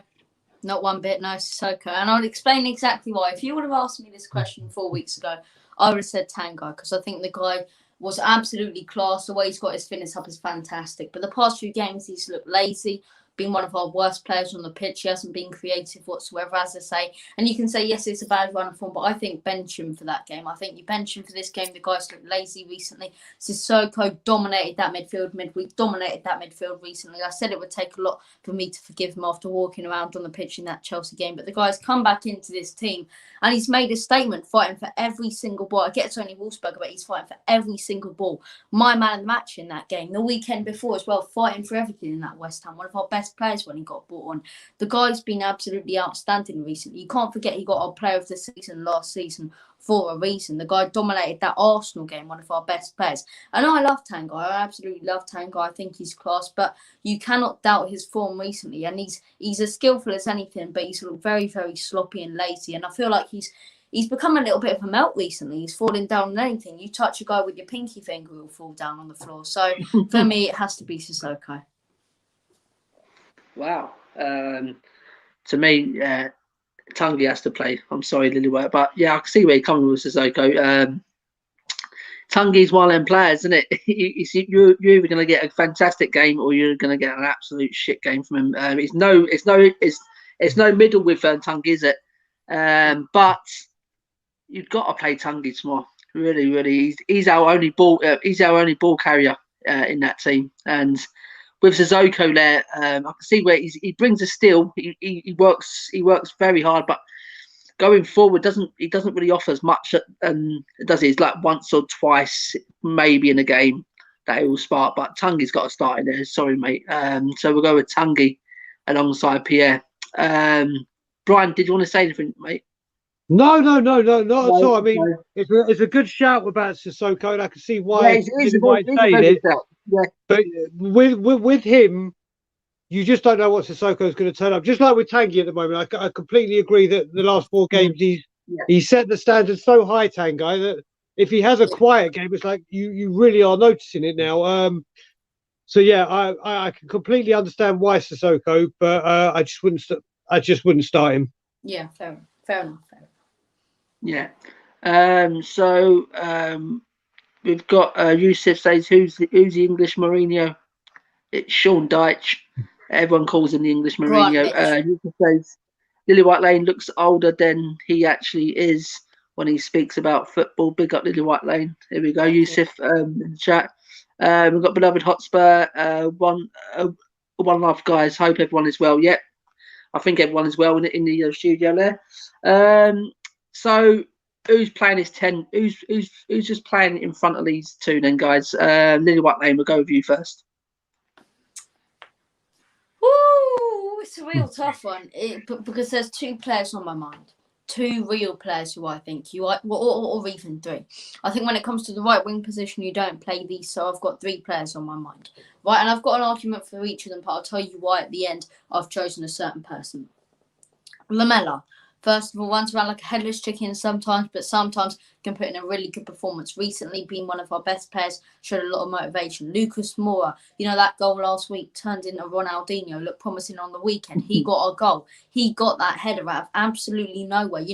not one bit. No, Sissoko, and I'll explain exactly why. If you would have asked me this question 4 weeks ago, I would have said Tanguy because I think the guy was absolutely class. The way he's got his fitness up is fantastic. But the past few games, he's looked lazy. Been one of our worst players on the pitch. He hasn't been creative whatsoever, as I say. And you can say, yes, it's a bad run of form, but I think bench him for that game. I think you bench him for this game. The guy's looked lazy recently. Sissoko dominated that midfield midweek, dominated that midfield recently. I said it would take a lot for me to forgive him after walking around on the pitch in that Chelsea game. But the guy's come back into this team and he's made a statement fighting for every single ball. I get it's only Wolfsburg, but he's fighting for every single ball. My man of the match in that game. The weekend before as well, fighting for everything in that West Ham. One of our best best players when he got brought on. The guy's been absolutely outstanding recently. You can't forget he got our player of the season last season for a reason. The guy dominated that Arsenal game, one of our best players. And I love Tanguy. I absolutely love Tanguy. I think he's class, but you cannot doubt his form recently. And he's as skillful as anything, but he's very, very sloppy and lazy. And I feel like he's become a little bit of a melt recently. He's falling down on anything. You touch a guy with your pinky finger, he'll fall down on the floor. So for me, it has to be Sissoko. Wow. To me, Tanguy has to play. I'm sorry, Lillywhite, but yeah, I can see where you're coming with Sissoko. Tanguy's one of them players, isn't it? You're either going to get a fantastic game or you're going to get an absolute shit game from him. It's no middle with Tanguy, is it? But you've got to play Tanguy tomorrow. Really, really, he's our only ball carrier in that team. And with Sissoko there, I can see where he brings a steal. He works very hard, but going forward he doesn't really offer as much. Does he? It's like once or twice maybe in a game that he will spark. But Tanguy's got to start in there. Sorry, mate. So we'll go with Tanguy alongside Pierre. Brian, did you want to say anything, mate? No, not at all. I mean, it's a good shout about Sissoko, and I can see why he might say it. Yeah. But with him, you just don't know what Sissoko is going to turn up. Just like with Tanguy at the moment, I completely agree that the last 4 games he's set the standard so high, Tanguy, that if he has a quiet game, it's like you really are noticing it now. So yeah, I can completely understand why Sissoko, but I just wouldn't start him. Yeah, fair enough. Yeah. So we've got Yusuf says who's the English Mourinho? It's Sean Dyche. Everyone calls him the English Mourinho. Yusuf says Lillywhite Lane looks older than he actually is when he speaks about football. Big up Lillywhite Lane. Here we go, Yusuf in the chat. We've got beloved Hotspur. One love, guys. Hope everyone is well. Yep. I think everyone is well in the studio there. So who's playing his 10? Who's just playing in front of these two then, guys? Lillywhite Lane, we'll go with you first. Ooh, it's a real tough one. Because there's 2 players on my mind. 2 real players who I think or even 3. I think when it comes to the right wing position, you don't play these. So I've got 3 players on my mind. Right, and I've got an argument for each of them, but I'll tell you why at the end I've chosen a certain person. Lamela. First of all, runs around like a headless chicken sometimes, but sometimes can put in a really good performance. Recently, being one of our best players, showed a lot of motivation. Lucas Moura, that goal last week turned into Ronaldinho, looked promising on the weekend. He got a goal. He got that header out of absolutely nowhere.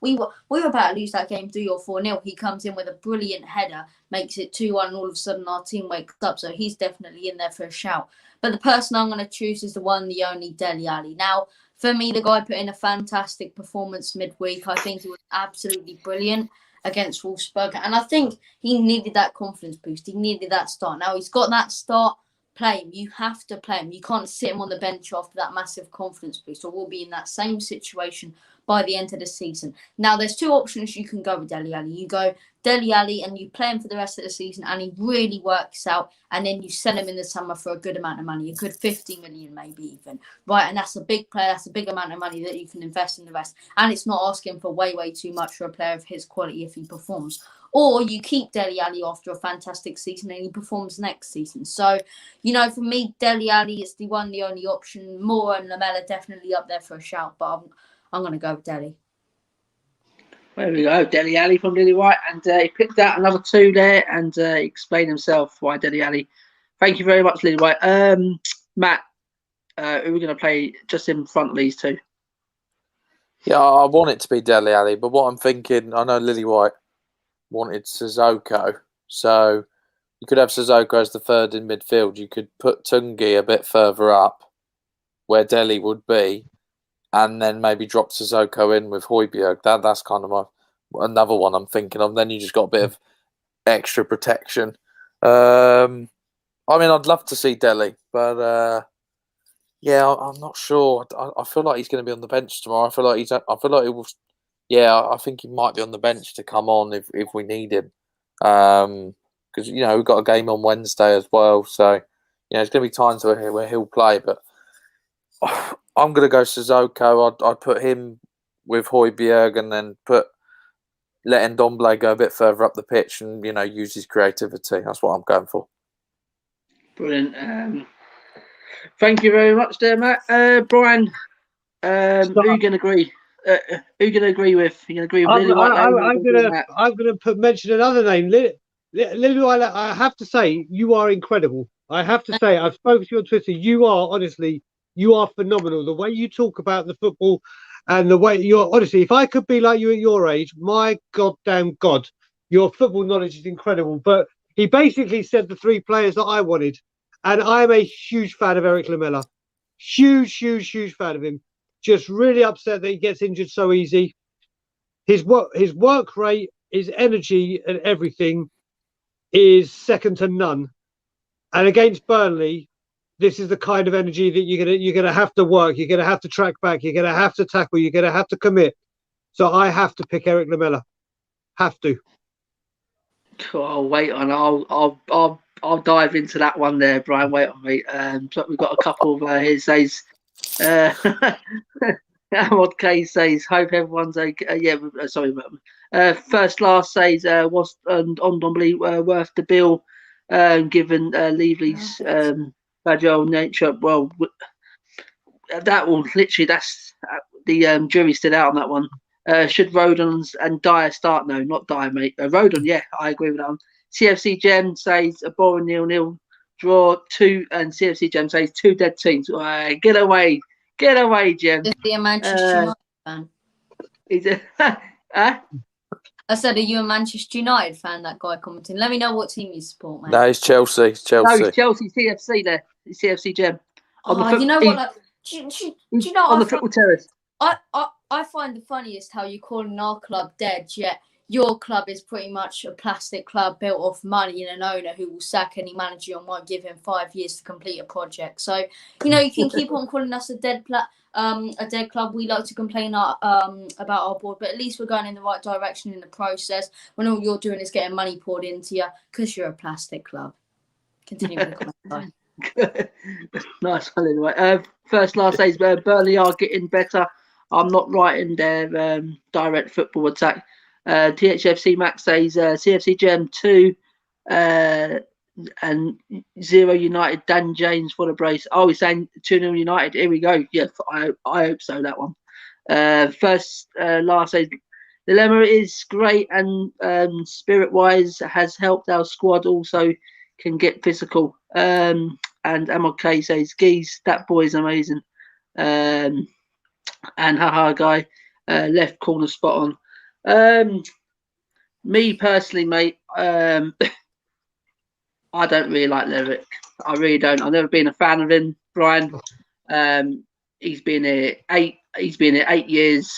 We were about to lose that game 3 or 4-0. He comes in with a brilliant header, makes it 2-1, and all of a sudden our team wakes up. So he's definitely in there for a shout. But the person I'm going to choose is the one, the only Dele Alli. Now, for me, the guy put in a fantastic performance midweek. I think he was absolutely brilliant against Wolfsburg. And I think he needed that confidence boost. He needed that start. Now he's got that start. Play him. You have to play him. You can't sit him on the bench after that massive confidence boost, or we'll be in that same situation by the end of the season. Now, there's 2 options you can go with Dele Alli. You go Dele Alli and you play him for the rest of the season and he really works out, and then you sell him in the summer for a good amount of money, a good 50 million maybe even. Right, and that's a big player, that's a big amount of money that you can invest in the rest. And it's not asking for way, way too much for a player of his quality if he performs. Or you keep Dele Alli after a fantastic season and he performs next season. So, for me, Dele Alli is the only option. Moore and Lamela definitely up there for a shout, but I'm going to go with Dele. There we go, Dele Alli from Lillywhite, and he picked out another 2 there and explained himself why Dele Alli. Thank you very much, Lillywhite. Matt, who are we going to play just in front of these 2? Yeah, I want it to be Dele Alli, but what I'm thinking, I know Lillywhite wanted Sissoko, so you could have Sissoko as the 3rd in midfield. You could put Tanguy a bit further up where Dele would be, and then maybe drop Sissoko in with Højbjerg. That's kind of another one I'm thinking of. Then you just got a bit of extra protection. I mean, I'd love to see Dele, but yeah, I'm not sure. I feel like he's going to be on the bench tomorrow. I feel like he will. Yeah, I think he might be on the bench to come on if we need him. Because we've got a game on Wednesday as well, so it's going to be times where he'll play. But I'm going to go Sissoko. I'd put him with Højbjerg and then let Ndombele go a bit further up the pitch and, use his creativity. That's what I'm going for. Brilliant. Thank you very much there, Matt. Brian, who are you going to agree? Who are you going to agree with? You going to agree with Lily White? I'm going to mention another name. Lily White. I have to say, you are incredible. I have to say, I've spoken to you on Twitter. You are phenomenal. The way you talk about the football and the way honestly, if I could be like you at your age, my goddamn God, your football knowledge is incredible. But he basically said the three players that I wanted. And I'm a huge fan of Eric Lamela. Huge fan of him. Just really upset that he gets injured so easy. His work rate, his energy and everything is second to none. And against Burnley, this is the kind of energy that you're gonna have to work. You're gonna have to track back. You're gonna have to tackle. You're gonna have to commit. So I have to pick Eric Lamela. Have to. I'll wait on. I'll dive into that one there, Brian. Wait on me. So we've got a couple of here says. What Kay says. Hope everyone's okay. Sorry. First last says was Ndombele worth the bill, given Levy's fragile nature. Well, that will literally. That's the jury's still out on that one. Should Rodon and Dyer start? No, not Dyer, mate. Rodon, yeah, I agree with that one. CFC Gem says a boring 0-0 draw, 2, and CFC Gem says 2 dead teams. Get away, Gem. Is he a Manchester United fan? He's a, I said, are you a Manchester United fan, that guy commenting? Let me know what team you support, mate. No, he's Chelsea. No, he's Chelsea CFC there. He's CFC Gem. You know what? Do you know on the football terrace? I find the funniest how you're calling our club dead, yet your club is pretty much a plastic club built off money and an owner who will sack any manager and won't give him 5 years to complete a project. So, you can keep on calling us a dead club. We like to complain about our board, but at least we're going in the right direction in the process when all you're doing is getting money poured into you because you're a plastic club. Continue with the comment. Nice one, anyway. First last days, Burnley are getting better. I'm not writing their direct football attack. THFC Max says CFC Gem 2 and 0 United. Dan James for the brace. Oh, he's saying 2-0 United. Here we go. Yeah, I hope so, that one. First last says Dilemma is great and spirit-wise has helped our squad also can get physical. And MLK says, Geese, that boy is amazing. And haha guy, left corner spot on. Me personally, mate, I don't really like Levick. I really don't. I've never been a fan of him, Brian. He's been here 8 years,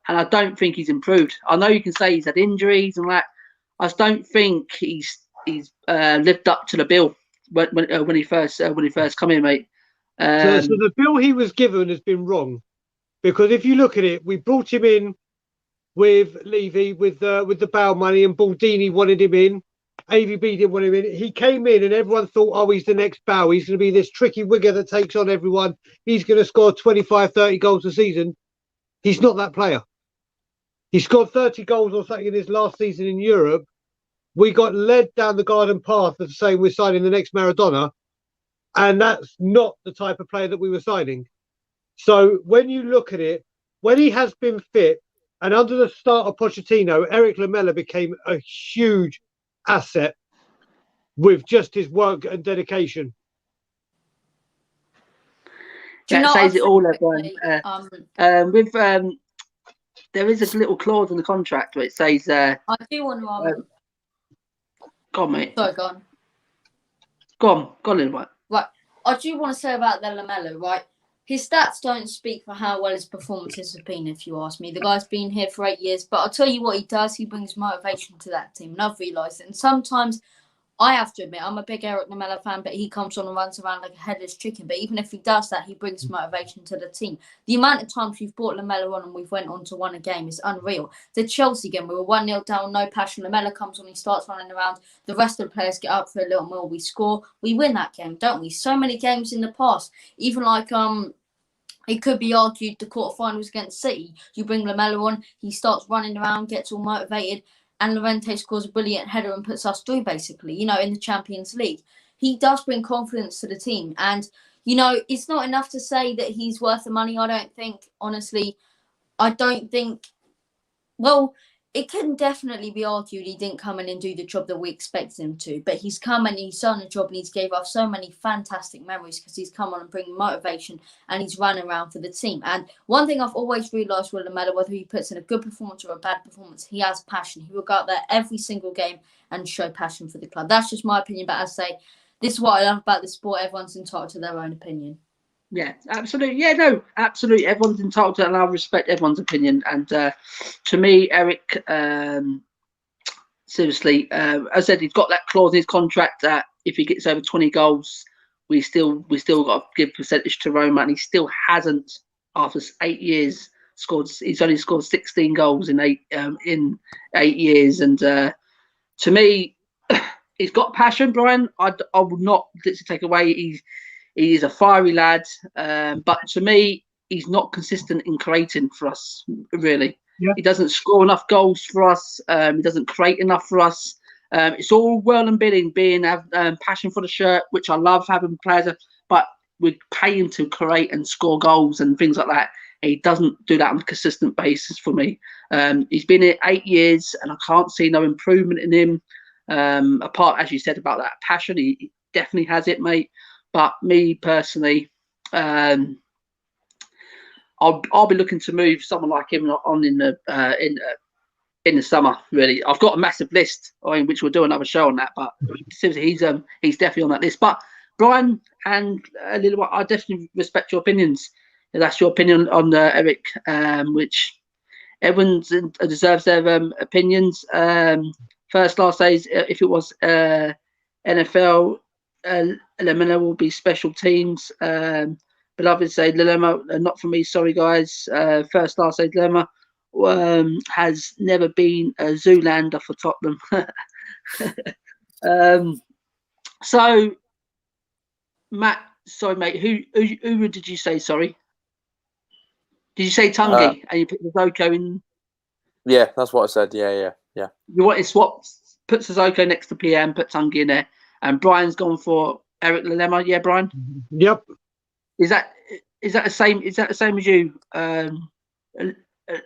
and I don't think he's improved. I know you can say he's had injuries and that. I just don't think he's lived up to the bill when he first come in, mate. So the bill he was given has been wrong, because if you look at it, we brought him in with Levy with the bail money, and Baldini wanted him in. AVB didn't want him in. He came in and everyone thought, oh, he's the next Bow. He's going to be this tricky winger that takes on everyone. He's going to score 25, 30 goals a season. He's not that player. He scored 30 goals or something in his last season in Europe. We got led down the garden path of saying we're signing the next Maradona. And that's not the type of player that we were signing. So when you look at it, when he has been fit, and under the start of Pochettino, Eric Lamela became a huge asset with just his work and dedication. That says it all, Brian. There is a little clause in the contract where it says. I do want to. Go on, mate. Sorry, go on. Go on, in what? Right. I do want to say about the Lamela, right? His stats don't speak for how well his performances have been, if you ask me. The guy's been here for 8 years, but I'll tell you what he does. He brings motivation to that team, and I've realised it. And sometimes, I have to admit, I'm a big Eric Lamela fan, but he comes on and runs around like a headless chicken. But even if he does that, he brings motivation to the team. The amount of times we've brought Lamela on and we've went on to win a game is unreal. The Chelsea game, we were 1-0 down, no passion. Lamela comes on, he starts running around. The rest of the players get up for a little more. We score. We win that game, don't we? So many games in the past. Even like it could be argued the quarterfinals against City. You bring Lamella on, he starts running around, gets all motivated, and Llorente scores a brilliant header and puts us through, basically, you know, in the Champions League. He does bring confidence to the team. And, you know, it's not enough to say that he's worth the money, I don't think. Honestly, I don't think... Well, it can definitely be argued he didn't come in and do the job that we expected him to, but he's come and he's done a job and he's gave us so many fantastic memories because he's come on and bring motivation and he's run around for the team. And one thing I've always realised with Lamella, whether he puts in a good performance or a bad performance, he has passion. He will go out there every single game and show passion for the club. That's just my opinion, but as I say, this is what I love about the sport. Everyone's entitled to their own opinion. Yeah, absolutely. Yeah, no, absolutely. Everyone's entitled to it, and I respect everyone's opinion. And to me, Eric, seriously, as I said, he's got that clause in his contract that if he gets over 20 goals, we still got to give percentage to Roma, and he still hasn't, after 8 years, scored. He's only scored 16 goals in 8 years, and to me, he's got passion, Brian. I would not take away. He is a fiery lad, but to me, he's not consistent in creating for us, really. Yeah. He doesn't score enough goals for us. He doesn't create enough for us. It's all well and bidding being passion for the shirt, which I love having players, but we pay him to create and score goals and things like that. He doesn't do that on a consistent basis for me. He's been here 8 years, and I can't see no improvement in him. Apart, as you said, about that passion, he definitely has it, mate. But me personally, I'll be looking to move someone like him on in the summer. Really, I've got a massive list, which we'll do another show on that. But seriously, he's definitely on that list. But Brian and Lil, I definitely respect your opinions. That's your opinion on Eric, which everyone deserves their opinions. First, last days, if it was NFL. Lamella will be special teams. But I would say Lamella, not for me, sorry guys. First, last say Lamella has never been a Zoolander for Tottenham. So, Matt, sorry mate, who did you say? Sorry, did you say Tungi and you put Sissoko in? Yeah, that's what I said. Yeah. You want to swap? Put Sissoko next to PM, put Tungi in there. And Brian's gone for Eric Lamella, yeah, Brian. Yep. Is that the same? Is that the same as you, a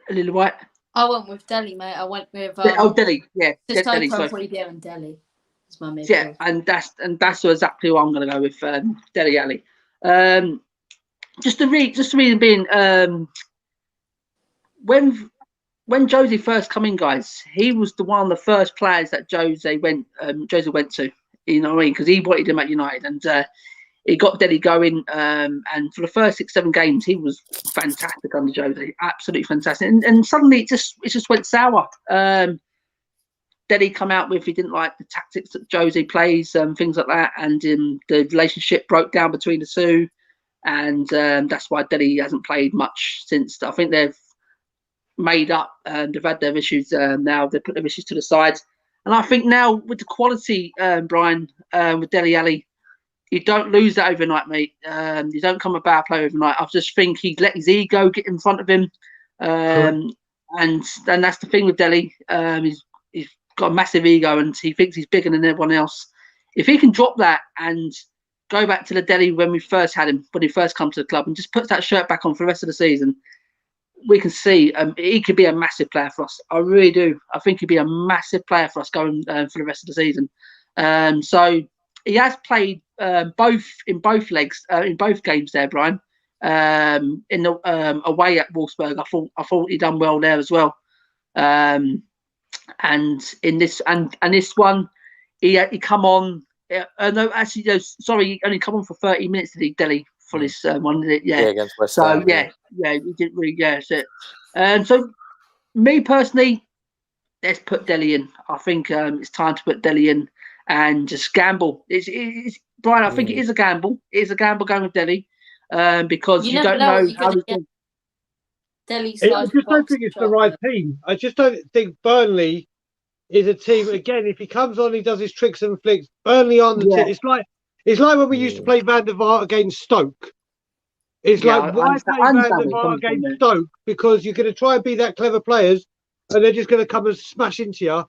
little white? I went with Delhi, mate. I went with Delhi, yeah. Delhi. Probably there in Delhi. That's my midfield. Yeah, and that's exactly what I'm going to go with, Delhi Ali. Just to read being when Jose first come in, guys, he was one of the first players that Jose went to. You know what I mean? Because he wanted him at United, and he got Delhi going. And for the first 6-7 games, he was fantastic under Jose, absolutely fantastic. And suddenly it just went sour. Delhi come out with he didn't like the tactics that Jose plays, things like that, and the relationship broke down between the two, and that's why Delhi hasn't played much since. I think they've made up. They've had their issues now. They put their issues to the side. And I think now with the quality, Brian, with Dele Alli, you don't lose that overnight, mate. You don't come a bad player overnight. I just think he let his ego get in front of him. And that's the thing with Dele. He's got a massive ego and he thinks he's bigger than everyone else. If he can drop that and go back to the Dele when we first had him, when he first come to the club, and just puts that shirt back on for the rest of the season, we can see he could be a massive player for us. I really do. I think he'd be a massive player for us going for the rest of the season. So he has played both legs in both games there, Brian. In the away at Wolfsburg, I thought he done well there as well. And in this this one, he come on. No, actually, no, sorry, he only come on for 30 minutes. Did he, Dele? For this one, yeah. Against West Ham. So yeah, we didn't really, so me personally, let's put Dele in. I think it's time to put Dele in and just gamble. It's Brian. I think it is a gamble. It is a gamble going with Dele because you don't know how he's going. I just don't think it's the right team. I just don't think Burnley is a team. Again, if he comes on, he does his tricks and flicks. Burnley on the team. It's like when we used to play Van der Vaart against Stoke. It's Yeah, like, why play I Van understand der where you're Vaart coming from against there. Stoke? Because you're going to try and be that clever players, and they're just going to come and smash into you.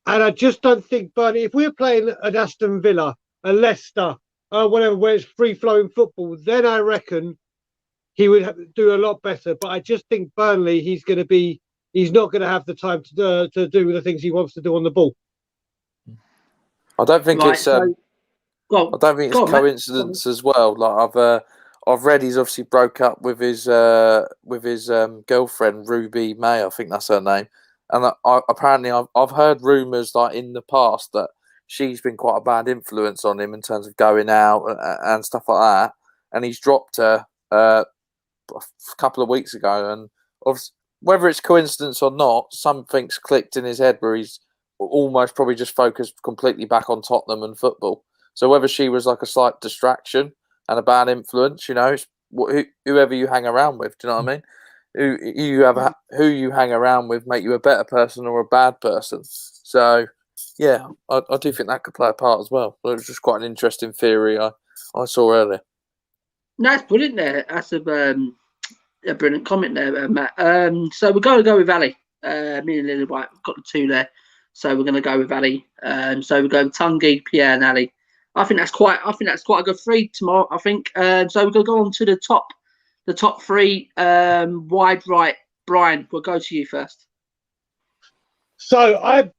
And I just don't think Burnley, if we're playing an Aston Villa, a Leicester, whatever, where it's free-flowing football, then I reckon he would do a lot better. But I just think Burnley, he's not going to have the time to do the things he wants to do on the ball. I don't think Right, it's. so go I on. don't think Go it's on, Matt. coincidence as well. Like I've read he's obviously broke up with his girlfriend Ruby May. I think that's her name. And apparently I've heard rumours like in the past that she's been quite a bad influence on him in terms of going out and stuff like that. And he's dropped her a couple of weeks ago. And obviously, whether it's coincidence or not, something's clicked in his head where he's almost probably just focused completely back on Tottenham and football. So whether she was like a slight distraction and a bad influence, you know, it's whoever you hang around with, do you know what I mean? Who you hang around with make you a better person or a bad person. So yeah, I do think that could play a part as well. But it was just quite an interesting theory I saw earlier. No, that's brilliant there. That's a brilliant comment there, Matt. So we're going to go with Ali. Me and Lily White got the two there. So we're going to go with Ali. So we're going Tungi, Pierre, and Ali. I think that's quite a good three tomorrow. I think. So we're going to go on to the top three. Wide right, Brian. We'll go to you first. So I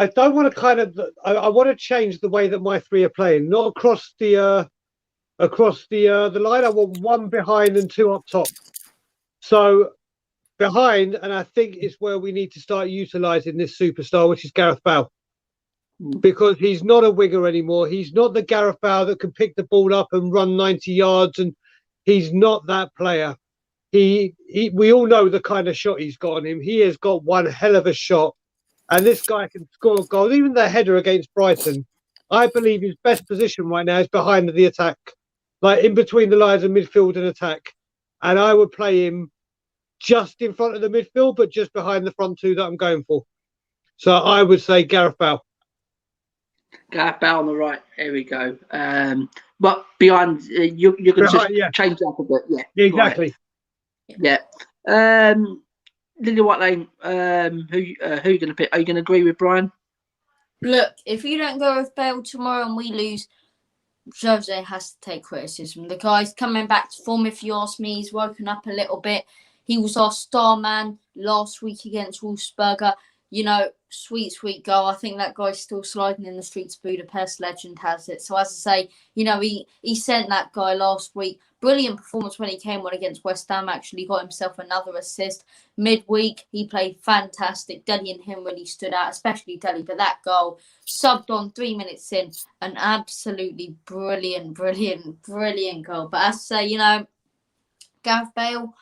don't want to I want to change the way that my three are playing, not across the line. I want one behind and two up top. So behind, and I think it's where we need to start utilising this superstar, which is Gareth Bale. Because he's not a winger anymore. He's not the Gareth Bale that can pick the ball up and run 90 yards, and he's not that player. We all know the kind of shot he's got on him. He has got one hell of a shot, and this guy can score goals. Even the header against Brighton, I believe his best position right now is behind the attack, like in between the lines of midfield and attack. And I would play him just in front of the midfield, but just behind the front two that I'm going for. So I would say Gareth Bale. Gareth Bale on the right. Here we go. But behind, you can just change that a bit. Yeah, exactly. Right. Yeah. Lily White Lane. Who you going to pick? Are you going to agree with Brian? Look, if you don't go with Bale tomorrow and we lose, Jose has to take criticism. The guy's coming back to form. If you ask me, he's woken up a little bit. He was our star man last week against Wolfsburger. You know, sweet goal. I think that guy's still sliding in the streets of Budapest. Legend has it. So as I say, you know, he sent that guy last week. Brilliant performance when he came on against West Ham. Actually got himself another assist. Midweek, he played fantastic. Dele and him really stood out, especially Dele. But that goal, subbed on 3 minutes in, an absolutely brilliant goal. But as I say, you know, Gareth Bale,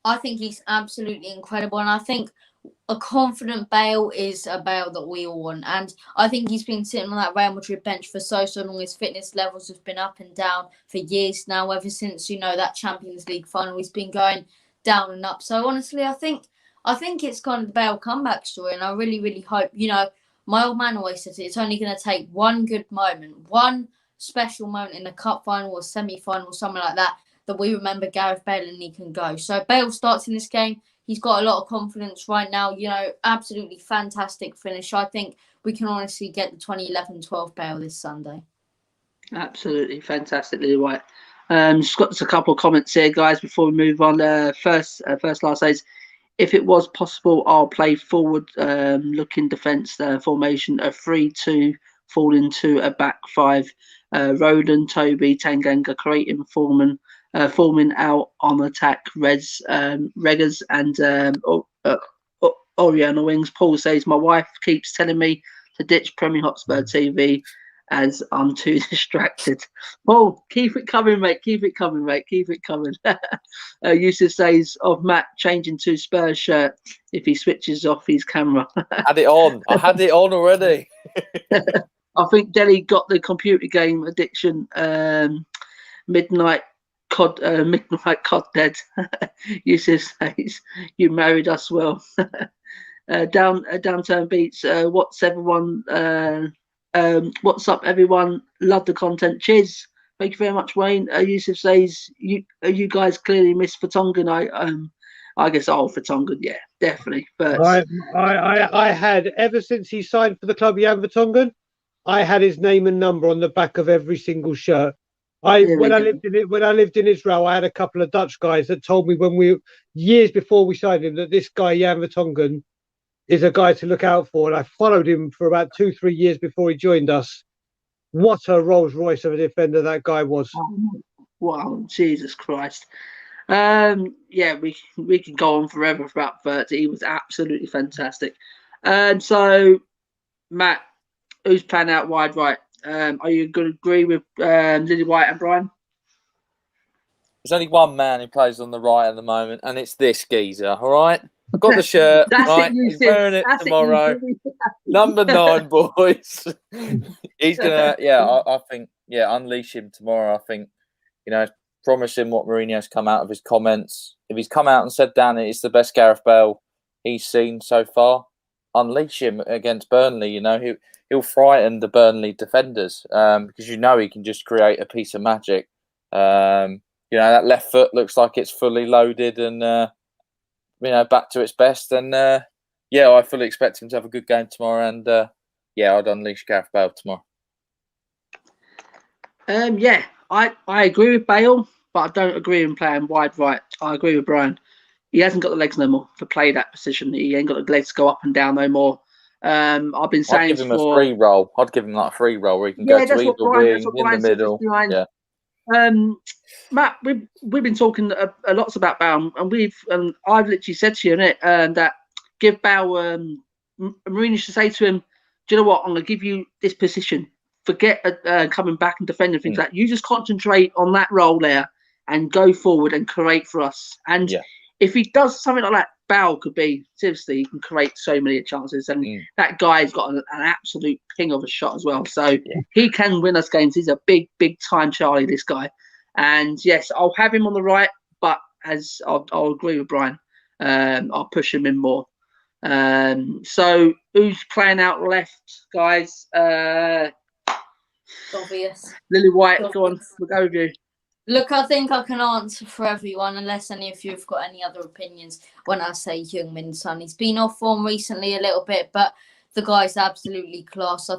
I think he's absolutely incredible. And I think a confident Bale is a Bale that we all want. And I think he's been sitting on that Real Madrid bench for so long. His fitness levels have been up and down for years now, ever since, you know, that Champions League final. He's been going down and up. So honestly, I think it's kind of the Bale comeback story. And I really hope, you know, my old man always says it's only going to take one good moment, one special moment in a cup final or semi-final, something like that we remember Gareth Bale and he can go. So Bale starts in this game. He's got a lot of confidence right now. You know, absolutely fantastic finish. I think we can honestly get the 2011-12 Bale this Sunday. Absolutely fantastic, Lily White. Just got a couple of comments here, guys, before we move on. First last says, if it was possible, I'll play forward looking defence formation, a 3-2 fall into a back five. Roland, Toby, Tanganga, Creighton, forming out on attack, Reggers and Ori on the wings. Paul says, my wife keeps telling me to ditch Premier Hotspur TV as I'm too distracted. Paul, keep it coming, mate. Keep it coming. Yusuf says, of Matt changing to Spurs shirt if he switches off his camera. Had it on. I had it on already. I think Dele got the computer game addiction. Midnight Cod dead. Yusuf says, you married us well. Downturn Beats. What's up, everyone? Love the content. Cheers. Thank you very much, Wayne. Yusuf says you guys clearly missed Vertonghen. I guess Vertonghen, yeah, definitely. But I had ever since he signed for the club, Jan Vertonghen, I had his name and number on the back of every single shirt. When I lived in Israel, I had a couple of Dutch guys that told me years before we signed him that this guy Jan Vertonghen is a guy to look out for, and I followed him for about 2-3 years before he joined us. What a Rolls Royce of a defender that guy was! Wow, Jesus Christ! Yeah, we can go on forever about 30. He was absolutely fantastic. So Matt, who's playing out wide right? Are you going to agree with Lily White and Brian? There's only one man who plays on the right at the moment, and it's this geezer. All right, I've got the shirt. Right, he's wearing it tomorrow. Number 9, boys. He's gonna, I think, unleash him tomorrow. I think, promising what Mourinho's come out of his comments. If he's come out and said, Dan, it's the best Gareth Bale he's seen so far, unleash him against Burnley. He'll frighten the Burnley defenders because he can just create a piece of magic. That left foot looks like it's fully loaded and back to its best. And I fully expect him to have a good game tomorrow. And I'd unleash Gareth Bale tomorrow. I agree with Bale, but I don't agree with playing wide right. I agree with Brian. He hasn't got the legs no more to play that position. He ain't got the legs to go up and down no more. I've been saying I'd give him a free roll. I'd give him like a free roll where he can go to either wing, in the middle. Yeah. Matt, we've been talking a lot about Bale, and I've literally said to you, that give Bale, Mourinho should say to him, do you know what? I'm going to give you this position. Forget coming back and defending things like that. You just concentrate on that role there and go forward and create for us. And if he does something like that, Bale could be, seriously, he can create so many chances. And that guy's got an absolute ping of a shot as well. So he can win us games. He's a big, big time Charlie, this guy. And yes, I'll have him on the right, but as I'll agree with Brian, I'll push him in more. So who's playing out left, guys? Obvious. Lily White, go on, we'll go with you. Look, I think I can answer for everyone, unless any of you have got any other opinions. When I say Heung-min Son, he's been off form recently a little bit, but the guy's absolutely class. I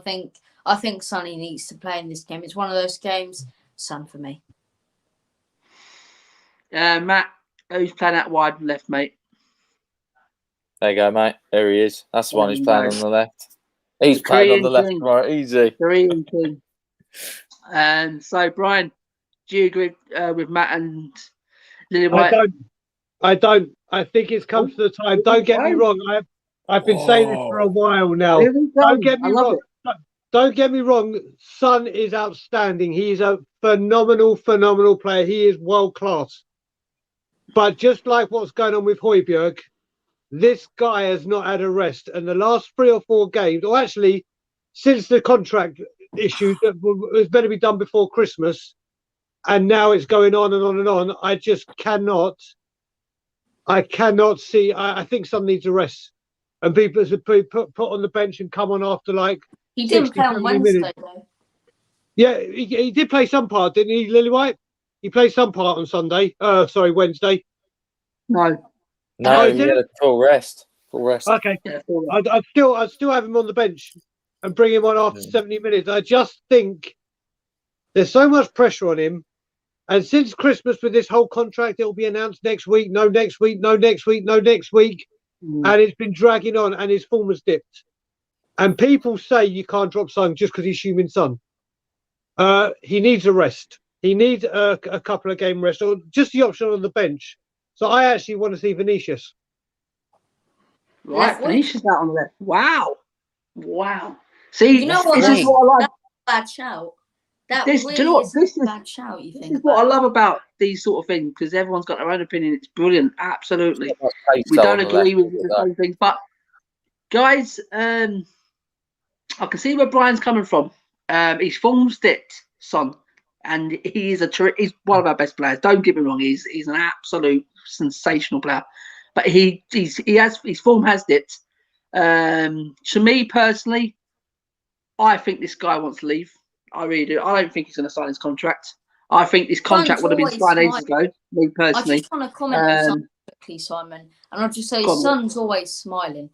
think Sonny needs to play in this game. It's one of those games. Son for me. Matt, who's playing out wide and left, mate? There you go, mate. There he is. That's the one who's playing on the left. He's playing on the left tomorrow. Easy. 3 and 2. So, Brian, do you agree with Matt and Lily White? I don't. I think it's come to the time. Don't get me wrong. I've been saying this for a while now. Don't get me wrong. Don't get me wrong. Son is outstanding. He's a phenomenal player. He is world class. But just like what's going on with Højbjerg, this guy has not had a rest. And the last 3 or 4 games, or actually since the contract issue that was better be done before Christmas, and now it's going on and on and on. I just cannot see. I think some needs a rest, and people should put on the bench and come on after like. He didn't play on Wednesday though. Yeah, he did play some part, didn't he, Lily White? He played some part on Sunday. Wednesday. No, he had a full rest. Okay, yeah, full I'd still have him on the bench and bring him on after 70 minutes. I just think there's so much pressure on him. And since Christmas, with this whole contract, it'll be announced next week. No, next week. No, next week. No, next week. And it's been dragging on, and his form has dipped. And people say you can't drop Son just because he's Heung-min Son. He needs a rest. He needs a couple of game rest, or just the option on the bench. So I actually want to see Vinicius. Right, Vinicius out on the left. Wow. See, you know what? This is what I like. That's a bad shout. This is a bad shout. You think? This is what I love about these sort of things, because everyone's got their own opinion. It's brilliant, absolutely. We don't agree with the same thing, but guys, I can see where Brian's coming from. His form's dipped, Son, and he's one of our best players. Don't get me wrong, he's an absolute sensational player, but his form has dipped. To me personally, I think this guy wants to leave. I really do. I don't think he's going to sign his contract. I think this contract would have been signed ages ago. Me I personally. just want to comment on something quickly, Simon, and I'll just say Son's always smiling,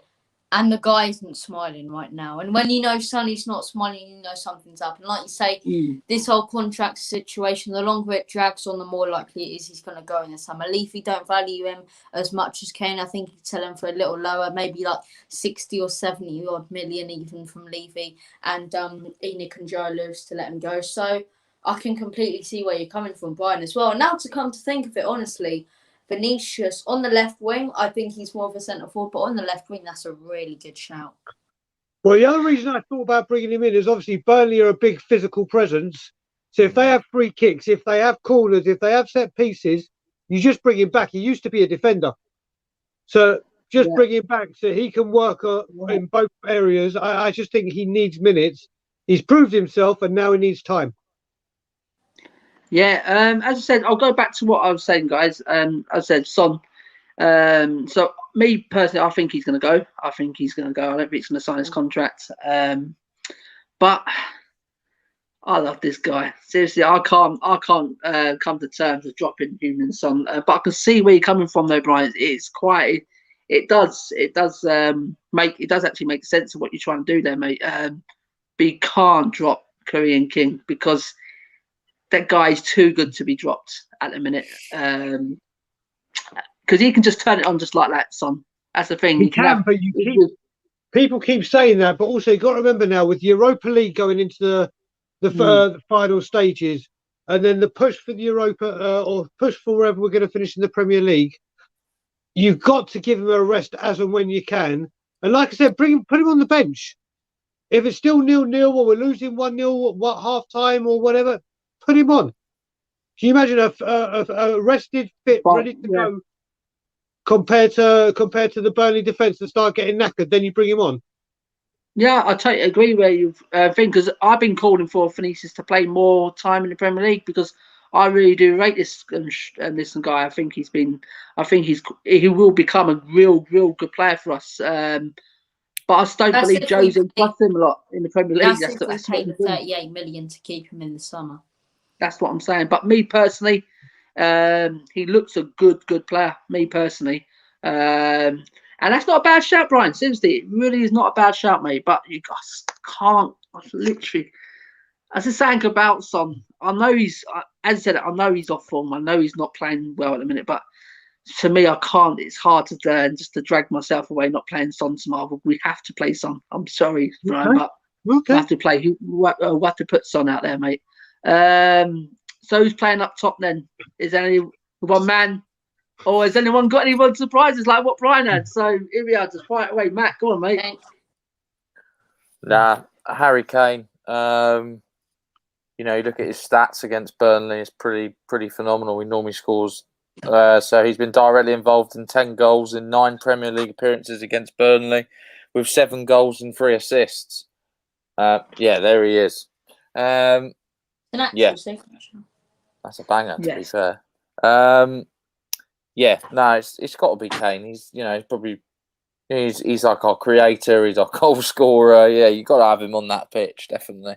and the guy isn't smiling right now. And when you know Sonny's not smiling, you know something's up. And like you say, this whole contract situation, the longer it drags on, the more likely it is he's going to go in the summer. Leafy don't value him as much as Kane. I think he'd sell him for a little lower, maybe like 60 or 70 odd million even from Leafy. And Enoch and Joe lives to let him go. So I can completely see where you're coming from, Brian, as well. And now to come to think of it, honestly, Vinicius on the left wing, I think he's more of a centre forward, but on the left wing, that's a really good shout. Well, the other reason I thought about bringing him in is obviously Burnley are a big physical presence. So if they have free kicks, if they have corners, if they have set pieces, you just bring him back. He used to be a defender. So just bring him back so he can work in both areas. I just think he needs minutes. He's proved himself and now he needs time. Yeah, as I said, I'll go back to what I was saying, guys. As I said, Son. So me personally, I think he's going to go. I think he's going to go. I don't think he's going to sign his contract. But I love this guy. Seriously, I can't come to terms with dropping Heung-min Son. But I can see where you're coming from, though, Brian. It does actually make sense of what you're trying to do there, mate. But you can't drop Korean King because that guy is too good to be dropped at the minute. Because he can just turn it on just like that, Son. That's the thing. People keep saying that, but also you've got to remember now with Europa League going into the final stages, and then the push for the Europa or push for wherever we're going to finish in the Premier League, you've got to give him a rest as and when you can. And like I said, put him on the bench. If it's still 0-0 or we're losing 1-0 half time or whatever, put him on. Can you imagine a rested, fit, ready to go compared to the Burnley defence to start getting knackered? Then you bring him on. Yeah, I totally agree where you think, because I've been calling for Vinicius to play more time in the Premier League because I really do rate this guy. I think he will become a real good player for us. But I just don't believe Jose trusts him a lot in the Premier League. That's if we pay the 38 million to keep him in the summer. That's what I'm saying. But me personally, he looks a good player. Me personally, and that's not a bad shout, Brian. Seriously, it really is not a bad shout, mate. But you just can't literally. As I saying about Son, I know he's, as I said, I know he's off form. I know he's not playing well at the minute, but for me, I can't. It's hard to just to drag myself away not playing Son tomorrow. We have to play Son. I'm sorry, Brian, but we have to play. We have to put Son out there, mate. So who's playing up top then? Is there any one man, or has anyone got anyone surprises like what Brian had? So here we are, just fight away. Matt, go on, mate. Nah, Harry Kane. You look at his stats against Burnley; it's pretty phenomenal. He normally scores. So he's been directly involved in 10 goals in 9 Premier League appearances against Burnley, with 7 goals and 3 assists. There he is. An actual signature. That's a banger, to be fair. It's got to be Kane. He's he's like our creator. He's our goal scorer. Yeah, you got to have him on that pitch, definitely.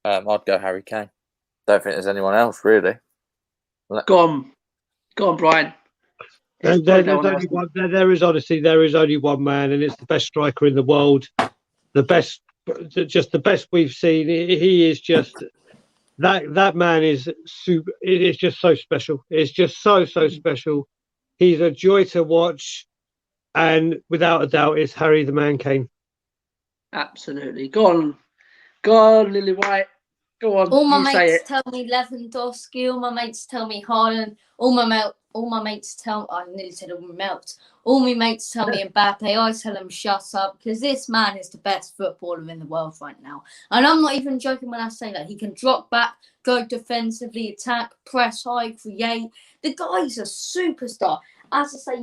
I'd go Harry Kane. Don't think there's anyone else really. Go on, Brian. There is only one man, and it's the best striker in the world. The best we've seen. He is just that man is super. It is just so special. It's just so special. He's a joy to watch, and without a doubt, it's Harry the Man Kane. Absolutely. Go on, Lily White. Go on. All my mates tell me Lewandowski. All my mates tell me Haaland. All my mates tell. I nearly said all my mates. All my mates tell me Mbappe. I tell them shut up because this man is the best footballer in the world right now. And I'm not even joking when I say that. He can drop back, go defensively, attack, press high, create. The guy's a superstar. As I say,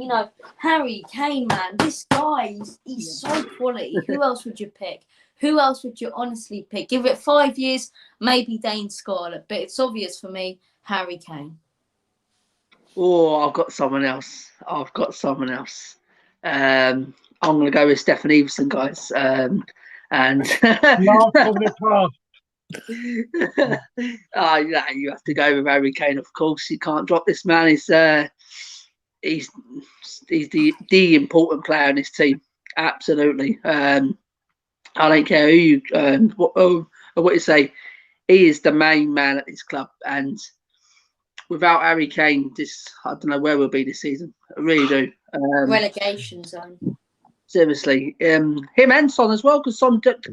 Harry Kane, man, this guy, he's so quality. Who else would you pick? Who else would you honestly pick? Give it 5 years, maybe Dane Scarlett, but it's obvious for me, Harry Kane. Oh, I've got someone else. I'm going to go with Stefan Everson, guys. And Last from the past. Oh, yeah, you have to go with Harry Kane, of course. You can't drop this man. He's the important player in this team. Absolutely. I don't care who you what you say. He is the main man at this club, and without Harry Kane, I don't know where we'll be this season. I really do. Relegation zone. Seriously, him and Son as well, because Son, don't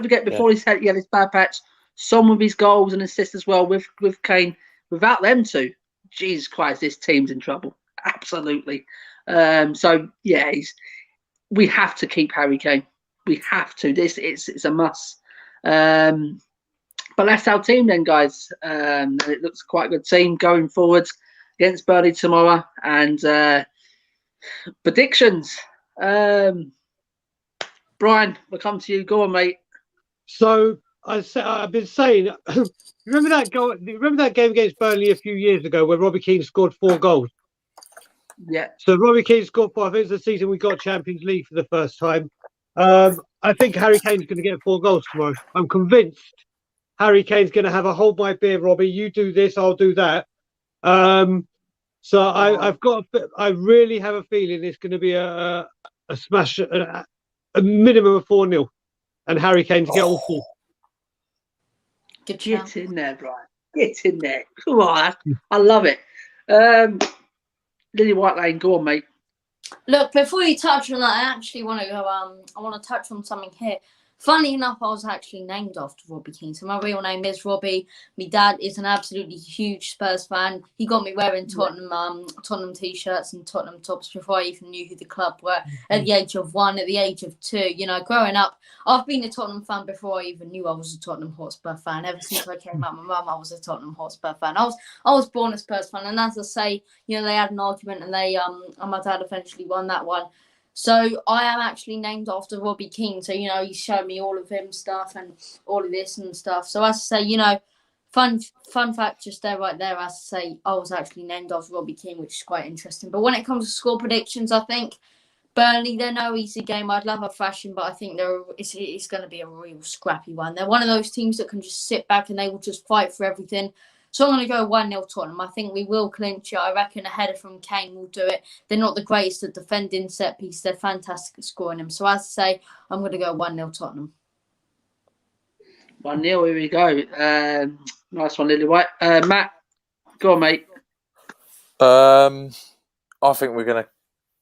forget, before he had his bad patch, Son with his goals and assists as well with Kane. Without them two, Jesus Christ, this team's in trouble. Absolutely. So yeah, we have to keep Harry Kane. We have to. It's a must. But that's our team then, guys. And it looks quite a good team going forward against Burnley tomorrow. And predictions. Brian, we'll come to you. Go on, mate. So I've been saying, remember that game against Burnley a few years ago where Robbie Keane scored 4 goals? Yeah. So Robbie Keane scored 4. I think it's the season we got Champions League for the first time. I think Harry Kane's going to get 4 goals tomorrow. I'm convinced Harry Kane's going to have a hold my beer, Robbie. You do this, I'll do that. So I really have a feeling it's going to be a smash, a minimum of 4-0, and Harry Kane to get all 4. Good Get in there, Brian. Get in there. Come on, I love it. Lily White Lane, go on, mate. Look, before you touch on that, I actually want to go. I want to touch on something here. Funny enough, I was actually named after Robbie Keane. So my real name is Robbie. My dad is an absolutely huge Spurs fan. He got me wearing Tottenham t-shirts and Tottenham tops before I even knew who the club were. At the age of 1, at the age of 2, growing up, I've been a Tottenham fan before I even knew I was a Tottenham Hotspur fan. Ever since I came out, my mum, I was a Tottenham Hotspur fan. I was born a Spurs fan, and as I say, they had an argument, and and my dad eventually won that one. So I am actually named after Robbie Keane. So, he showed me all of him stuff and all of this and stuff. So as I say, fun fact just right there, as I say, I was actually named after Robbie Keane, which is quite interesting. But when it comes to score predictions, I think Burnley, they're no easy game. I'd love a thrashing, but I think it's going to be a real scrappy one. They're one of those teams that can just sit back and they will just fight for everything. So I'm going to go 1-0 Tottenham. I think we will clinch it. I reckon a header from Kane will do it. They're not the greatest at defending set piece. They're fantastic at scoring them. So as I say, I'm going to go 1-0 Tottenham. 1-0, here we go. Nice one, Lily White. Matt, go on, mate. I think we're going to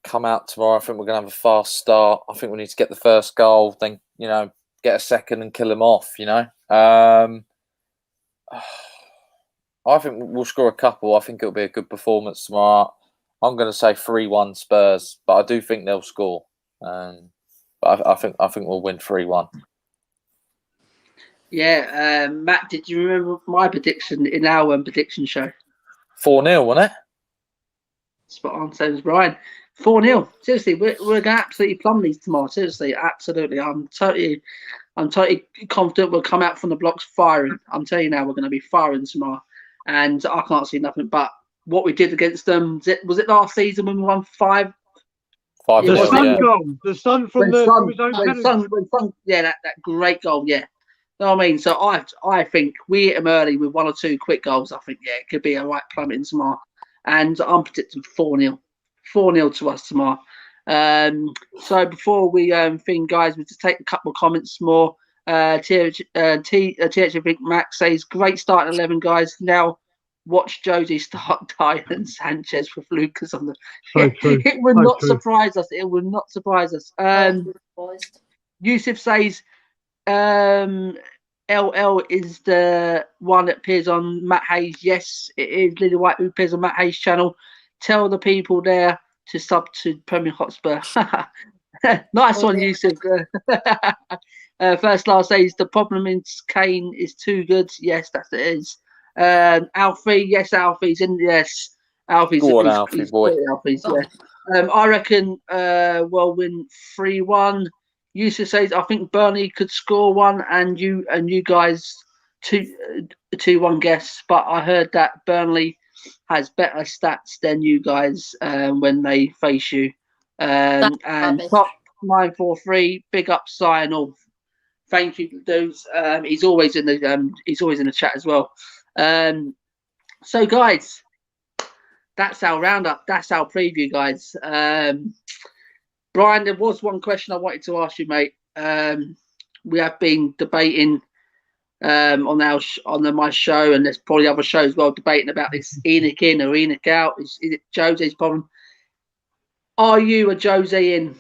come out tomorrow. I think we're going to have a fast start. I think we need to get the first goal, then, get a second and kill them off, I think we'll score a couple. I think it'll be a good performance tomorrow. I'm going to say 3-1 Spurs, but I do think they'll score. But I think we'll win 3-1. Yeah, Matt, did you remember my prediction in our prediction show? 4-0, wasn't it? Spot on, same as Brian. 4-0. Seriously, we're going to absolutely plumb these tomorrow. Seriously, absolutely. I'm totally confident we'll come out from the blocks firing. I'm telling you now, we're going to be firing tomorrow. And I can't see nothing but what we did against them. Was it last season when we won 5? The Sun goal. The Sun from his own penalty. Yeah, that great goal, yeah. You know what I mean? So I think we hit them early with 1 or 2 quick goals. I think, it could be a right plummeting tomorrow. And I'm predicting 4-0. 4-0 to us tomorrow. So before we think, guys, we'll just take a couple of comments more. TH Max says, great start at 11, guys. Now watch Josie start Diane Sanchez with Lucas on the. It would not surprise us. It would not surprise us. Yusuf says, LL is the one that appears on Matt Hayes. Yes, it is Lily White who appears on Matt Hayes' channel. Tell the people there to sub to Premier Hotspur. Nice one, Yusuf. First last says the problem in Kane is too good. Yes, that it is. Alfie, yes, Alfie's in. Yes, Alfie's. Go on, Alfie boy. Alfie's, yeah. I reckon we'll win 3-1. Yusuf says I think Burnley could score 1, and you guys 2-1 guess. But I heard that Burnley has better stats than you guys when they face you. And top 943, big up, sign off. Thank you, dudes. He's always in the chat as well. So guys, that's our roundup. That's our preview, guys. Brian, there was one question I wanted to ask you, mate. We have been debating on my show, and there's probably other shows as well, debating about this Enoch in or Enoch out. Is it Jose's problem? Are you a Jose in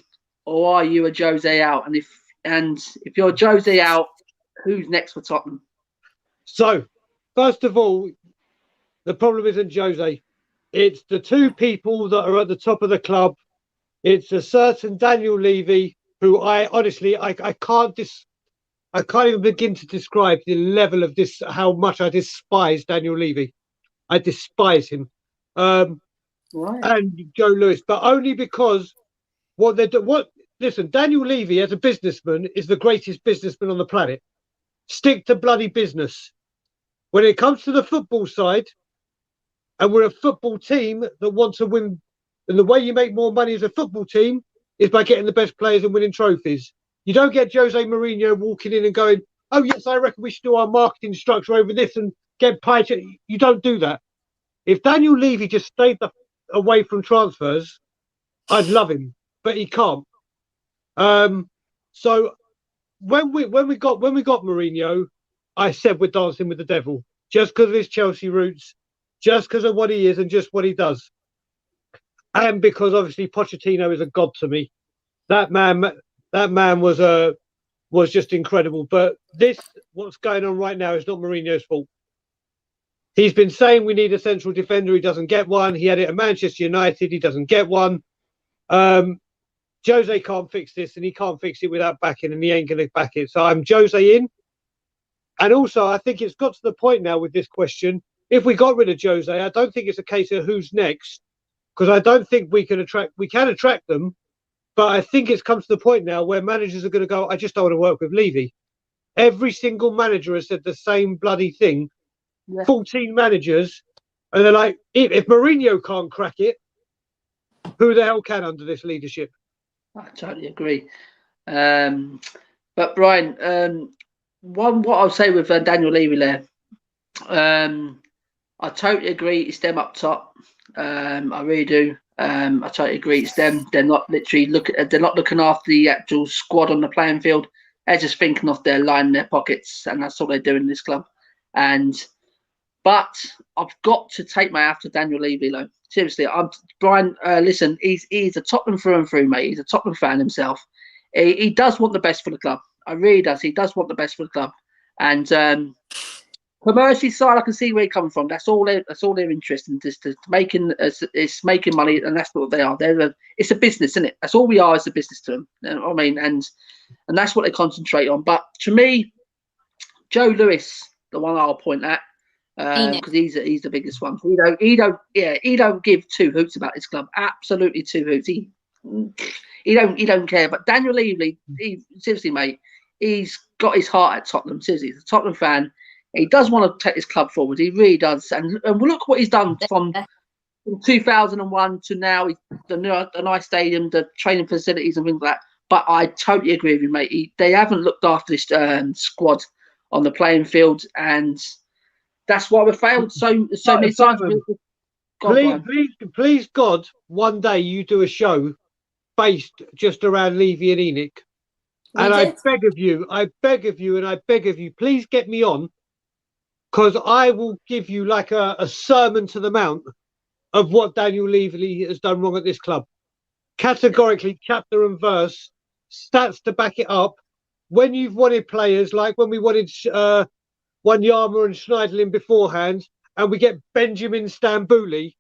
or are you a Jose out? And if you're Jose out, who's next for Tottenham? So, first of all, the problem isn't Jose. It's the two people that are at the top of the club. It's a certain Daniel Levy, who I can't even begin to describe the level of this, how much I despise Daniel Levy. I despise him. Right. And Joe Lewis, but only because listen, Daniel Levy as a businessman is the greatest businessman on the planet. Stick to bloody business. When it comes to the football side, and we're a football team that wants to win, and the way you make more money as a football team is by getting the best players and winning trophies. You don't get Jose Mourinho walking in and going, oh yes, I reckon we should do our marketing structure over this and get pie. You don't do that. If Daniel Levy just stayed away from transfers, I'd love him, but he can't. So when we got Mourinho, I said we're dancing with the devil just because of his Chelsea roots, just because of what he is and just what he does, and because obviously Pochettino is a god to me. That man was just incredible. But what's going on right now is not Mourinho's fault. He's been saying we need a central defender. He doesn't get one. He had it at Manchester United. He doesn't get one. Jose can't fix this, and he can't fix it without backing, and he ain't going to back it. So I'm Jose in. And also, I think it's got to the point now with this question. If we got rid of Jose, I don't think it's a case of who's next, because I don't think we can attract them. But I think it's come to the point now where managers are going to go, I just don't want to work with Levy. Every single manager has said the same bloody thing. Yeah. 14 managers, and they're like, if Mourinho can't crack it, who the hell can under this leadership? I totally agree. But Brian, what I'll say with Daniel Levy there, I totally agree. It's them up top. I really do. I totally agree. It's them. They're not literally they're not looking after the actual squad on the playing field. They're just thinking off their line in their pockets, and that's all they're doing in this club. But I've got to take my hat to Daniel Levy, though. Seriously, Brian. Listen, he's a Tottenham through and through, mate. He's a Tottenham fan himself. He does want the best for the club. I really does. He does want the best for the club. And commercial side, I can see where he's coming from. That's all they're interested in. Just it's making money, and that's what they are. It's a business, isn't it? That's all we are. It's a business to them. You know what I mean, and that's what they concentrate on. But to me, Joe Lewis, the one I'll point at. Because he's the biggest one. He don't give two hoots about his club. Absolutely two hoots. He don't care. But Daniel Levy, seriously, mate, he's got his heart at Tottenham. Seriously, he's a Tottenham fan. He does want to take his club forward. He really does. And look what he's done from 2001 to now. The nice stadium, the training facilities, and things like that. But I totally agree with you, mate. They haven't looked after this squad on the playing field, and that's why we failed so many times. Please, God, one day you do a show based just around Levy and Enoch. And I beg of you, please get me on, because I will give you like a sermon to the mount of what Daniel Levy has done wrong at this club. Categorically, chapter and verse, stats to back it up. When you've wanted players, like when we wanted Wanyama and Schneiderlin beforehand, and we get Benjamin Stambouli,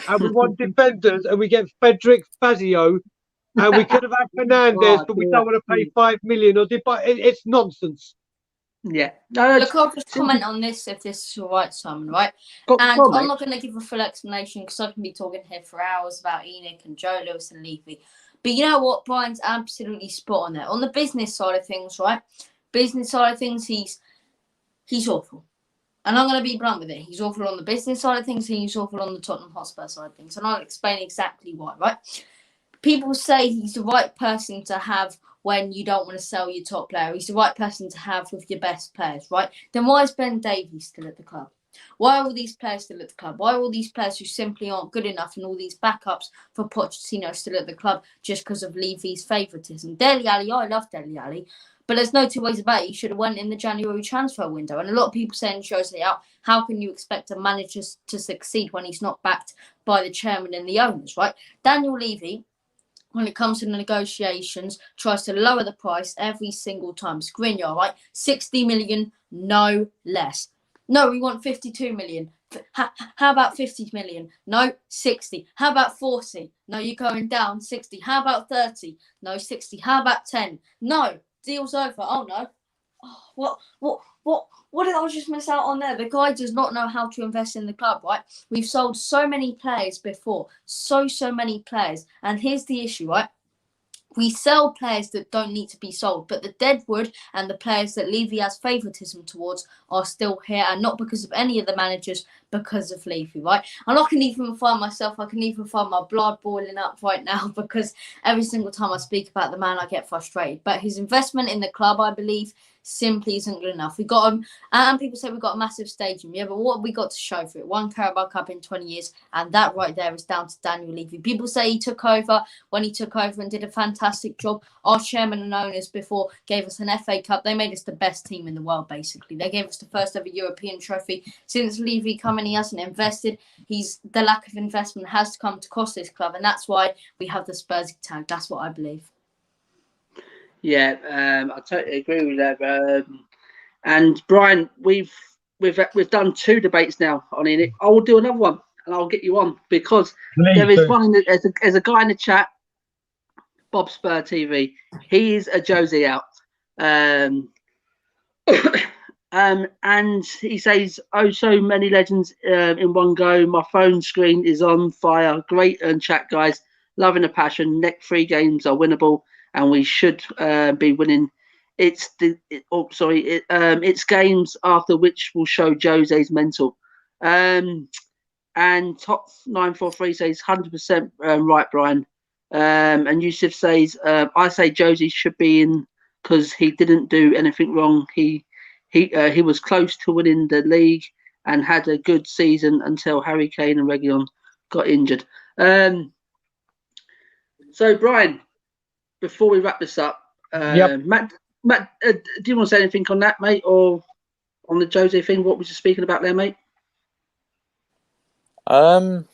and we want defenders, and we get Frederick Fazio, and we could have had Fernandez, but we don't want to pay 5 million. It's nonsense. Yeah. Look, I'll just comment on this if this is all right, Simon, right? I'm not going to give a full explanation because I can be talking here for hours about Enoch and Joe Lewis and Levy. But you know what? Brian's absolutely spot on there. On the business side of things, right? Business side of things, he's awful. And I'm going to be blunt with it. He's awful on the business side of things and he's awful on the Tottenham Hotspur side of things. And I'll explain exactly why, right? People say he's the right person to have when you don't want to sell your top player. He's the right person to have with your best players, right? Then why is Ben Davies still at the club? Why are all these players still at the club? Why are all these players who simply aren't good enough and all these backups for Pochettino still at the club just because of Levy's favouritism? Dele Alli, I love Dele Alli, but there's no two ways about it. He should have went in the January transfer window. And a lot of people saying Jose out, how can you expect a manager to succeed when he's not backed by the chairman and the owners, right? Daniel Levy, when it comes to the negotiations, tries to lower the price every single time. Skriniar, right? 60 million, no less. No, we want 52 million. How about 50 million? No, 60. How about 40? No, you're going down. 60. How about 30? No, 60. How about 10? No, deal's over. Oh no. Oh, what did I just miss out on there? The guy does not know how to invest in the club, right? We've sold so many players before. So many players. And here's the issue, right? We sell players that don't need to be sold, but the deadwood and the players that Levy has favouritism towards are still here, and not because of any of the managers, because of Levy, right? And I can even find my blood boiling up right now because every single time I speak about the man, I get frustrated. But his investment in the club, I believe, simply isn't good enough. We got him, and people say we got a massive stadium. Yeah, but what have we got to show for it? One Carabao Cup in 20 years, and that right there is down to Daniel Levy. People say he took over and did a fantastic job. Our chairman and owners before gave us an FA Cup. They made us the best team in the world, basically. They gave us the first ever European trophy. Since Levy coming, he hasn't invested. The lack of investment has come to cost this club, and that's why we have the Spursy tag. That's what I believe. Yeah, I totally agree with that. And Brian, we've done 2 debates now on it. I will do another one, and I'll get you on because there is one. There's a guy in the chat, Bob Spur TV. He is a Josie out, and he says, "Oh, so many legends in one go. My phone screen is on fire. Great chat, guys. Loving the passion. Next 3 games are winnable." And we should be winning. It's games after which will show Jose's mental. And Top 943 says 100% right, Brian. And Yusuf says I say Jose should be in because he didn't do anything wrong. He was close to winning the league and had a good season until Harry Kane and Reguilon got injured. So Brian, before we wrap this up, Matt, do you want to say anything on that, mate, or on the Jose thing? What was you speaking about there, mate? No,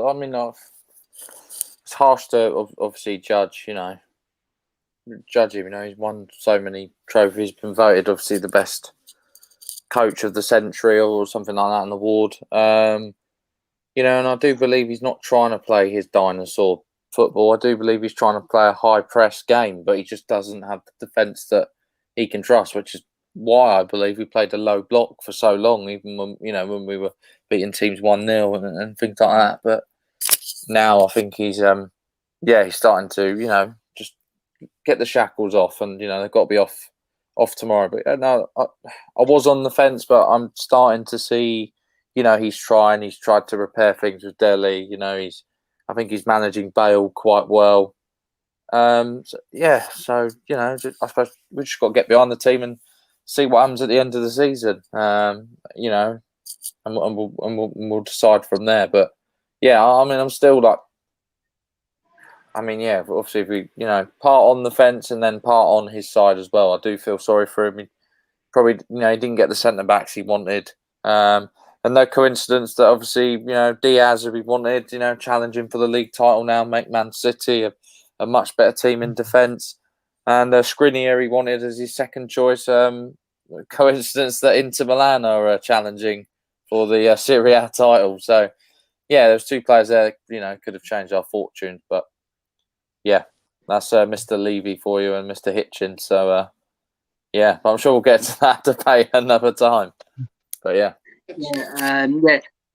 I mean, it's harsh to obviously judge him. He's won so many trophies, been voted obviously the best coach of the century or something like that, an award. And I do believe he's not trying to play his dinosaur football. I do believe he's trying to play a high press game, but he just doesn't have the defence that he can trust, which is why I believe we played a low block for so long, even when we were beating teams 1-0 and things like that. But now I think he's starting to just get the shackles off, and they've got to be off tomorrow. But no, I was on the fence, but I'm starting to see he's tried to repair things with Delhi. I think he's managing Bale quite well. I suppose we just got to get behind the team and see what happens at the end of the season. And we'll decide from there. But yeah, I mean, I'm still like, obviously if we, part on the fence and then part on his side as well. I do feel sorry for him. He probably, he didn't get the centre backs he wanted. And no coincidence that obviously, Diaz, who he wanted, challenging for the league title now, make Man City a much better team in defence. And Skriniar he wanted as his second choice. Coincidence that Inter Milan are challenging for the Serie A title. So, yeah, there's 2 players there, could have changed our fortunes. But, yeah, that's Mr. Levy for you and Mr. Hitchens. So, but I'm sure we'll get to that debate another time. But, yeah. Yeah.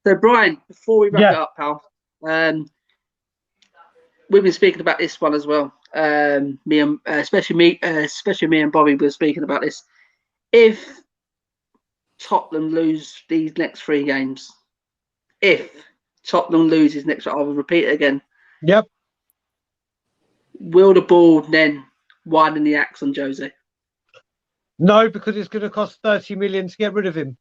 So Brian, before we wrap it up, pal, we've been speaking about this one as well. Especially me and Bobby were speaking about this. If Tottenham lose these next 3 games, I will repeat it again. Yep. Will the board then widening the axe on Jose? No, because it's going to cost 30 million to get rid of him.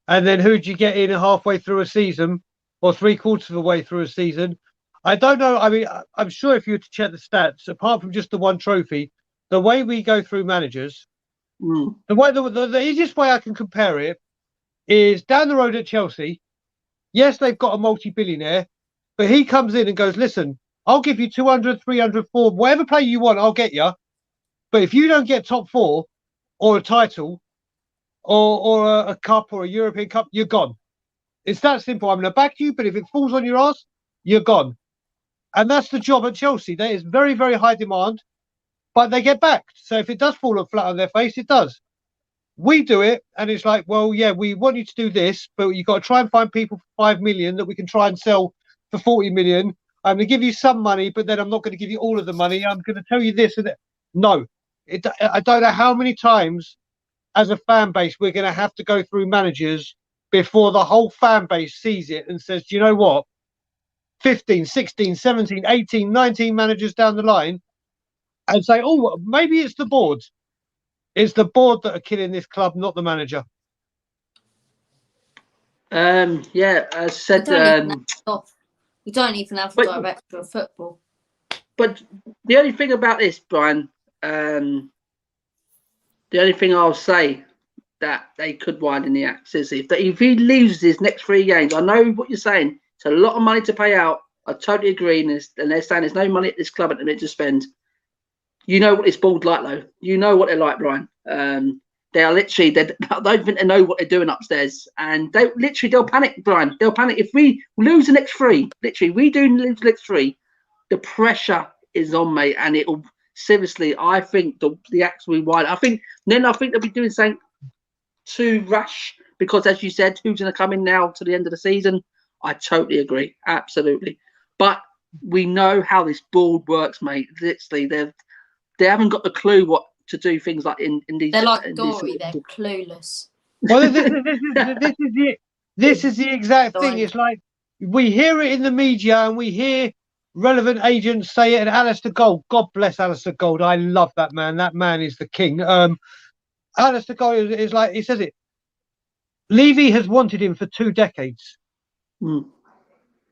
And then who do you get in halfway through a season or 3/4 of the way through a season? I don't know. I mean, I'm sure if you were to check the stats, apart from just the one trophy, the way we go through managers, the easiest way I can compare it is down the road at Chelsea. Yes, they've got a multi-billionaire, but he comes in and goes, listen, I'll give you 200, 300, 400, whatever player you want, I'll get you. But if you don't get top 4 or a title or a cup or a European Cup, you're gone. It's that simple. I'm going to back you, but if it falls on your ass, you're gone. And that's the job at Chelsea. There is very, very high demand, but they get backed. So if it does fall flat on their face, it does. We do it, and it's like, well, yeah, we want you to do this, but you've got to try and find people for 5 million that we can try and sell for 40 million. I'm going to give you some money, but then I'm not going to give you all of the money. I'm going to tell you this and that. No, I don't know how many times as a fan base we're going to have to go through managers before the whole fan base sees it and says, do you know what? 15, 16, 17, 18, 19 managers down the line and say, oh, maybe it's the board. It's the board that are killing this club, not the manager. Yeah, as I said, we don't even have a director of football. But the only thing about this, Brian, the only thing I'll say that they could widen the axe is if he loses his next 3 games, I know what you're saying. It's a lot of money to pay out. I totally agree. And they're saying there's no money at this club at the minute to spend. You know what this board like, though. You know what they're like, Brian. They are literally, I don't think they know what they're doing upstairs. And they'll panic, Brian. They'll panic. If we lose the next 3, literally, we do lose the next 3, the pressure is on, mate. And it'll, seriously, I think the axe will be wide. I think they'll be doing something too rash because, as you said, who's going to come in now to the end of the season? I totally agree. Absolutely. But we know how this board works, mate. Literally, they haven't got the clue what to do things like in these. They're like Dory. They're clueless. Well, this is the exact thing. It's like we hear it in the media and we hear relevant agents say it. And Alistair Gold, God bless Alistair Gold. I love that man. That man is the king. Alistair Gold is like, he says it. Levy has wanted him for 2 decades.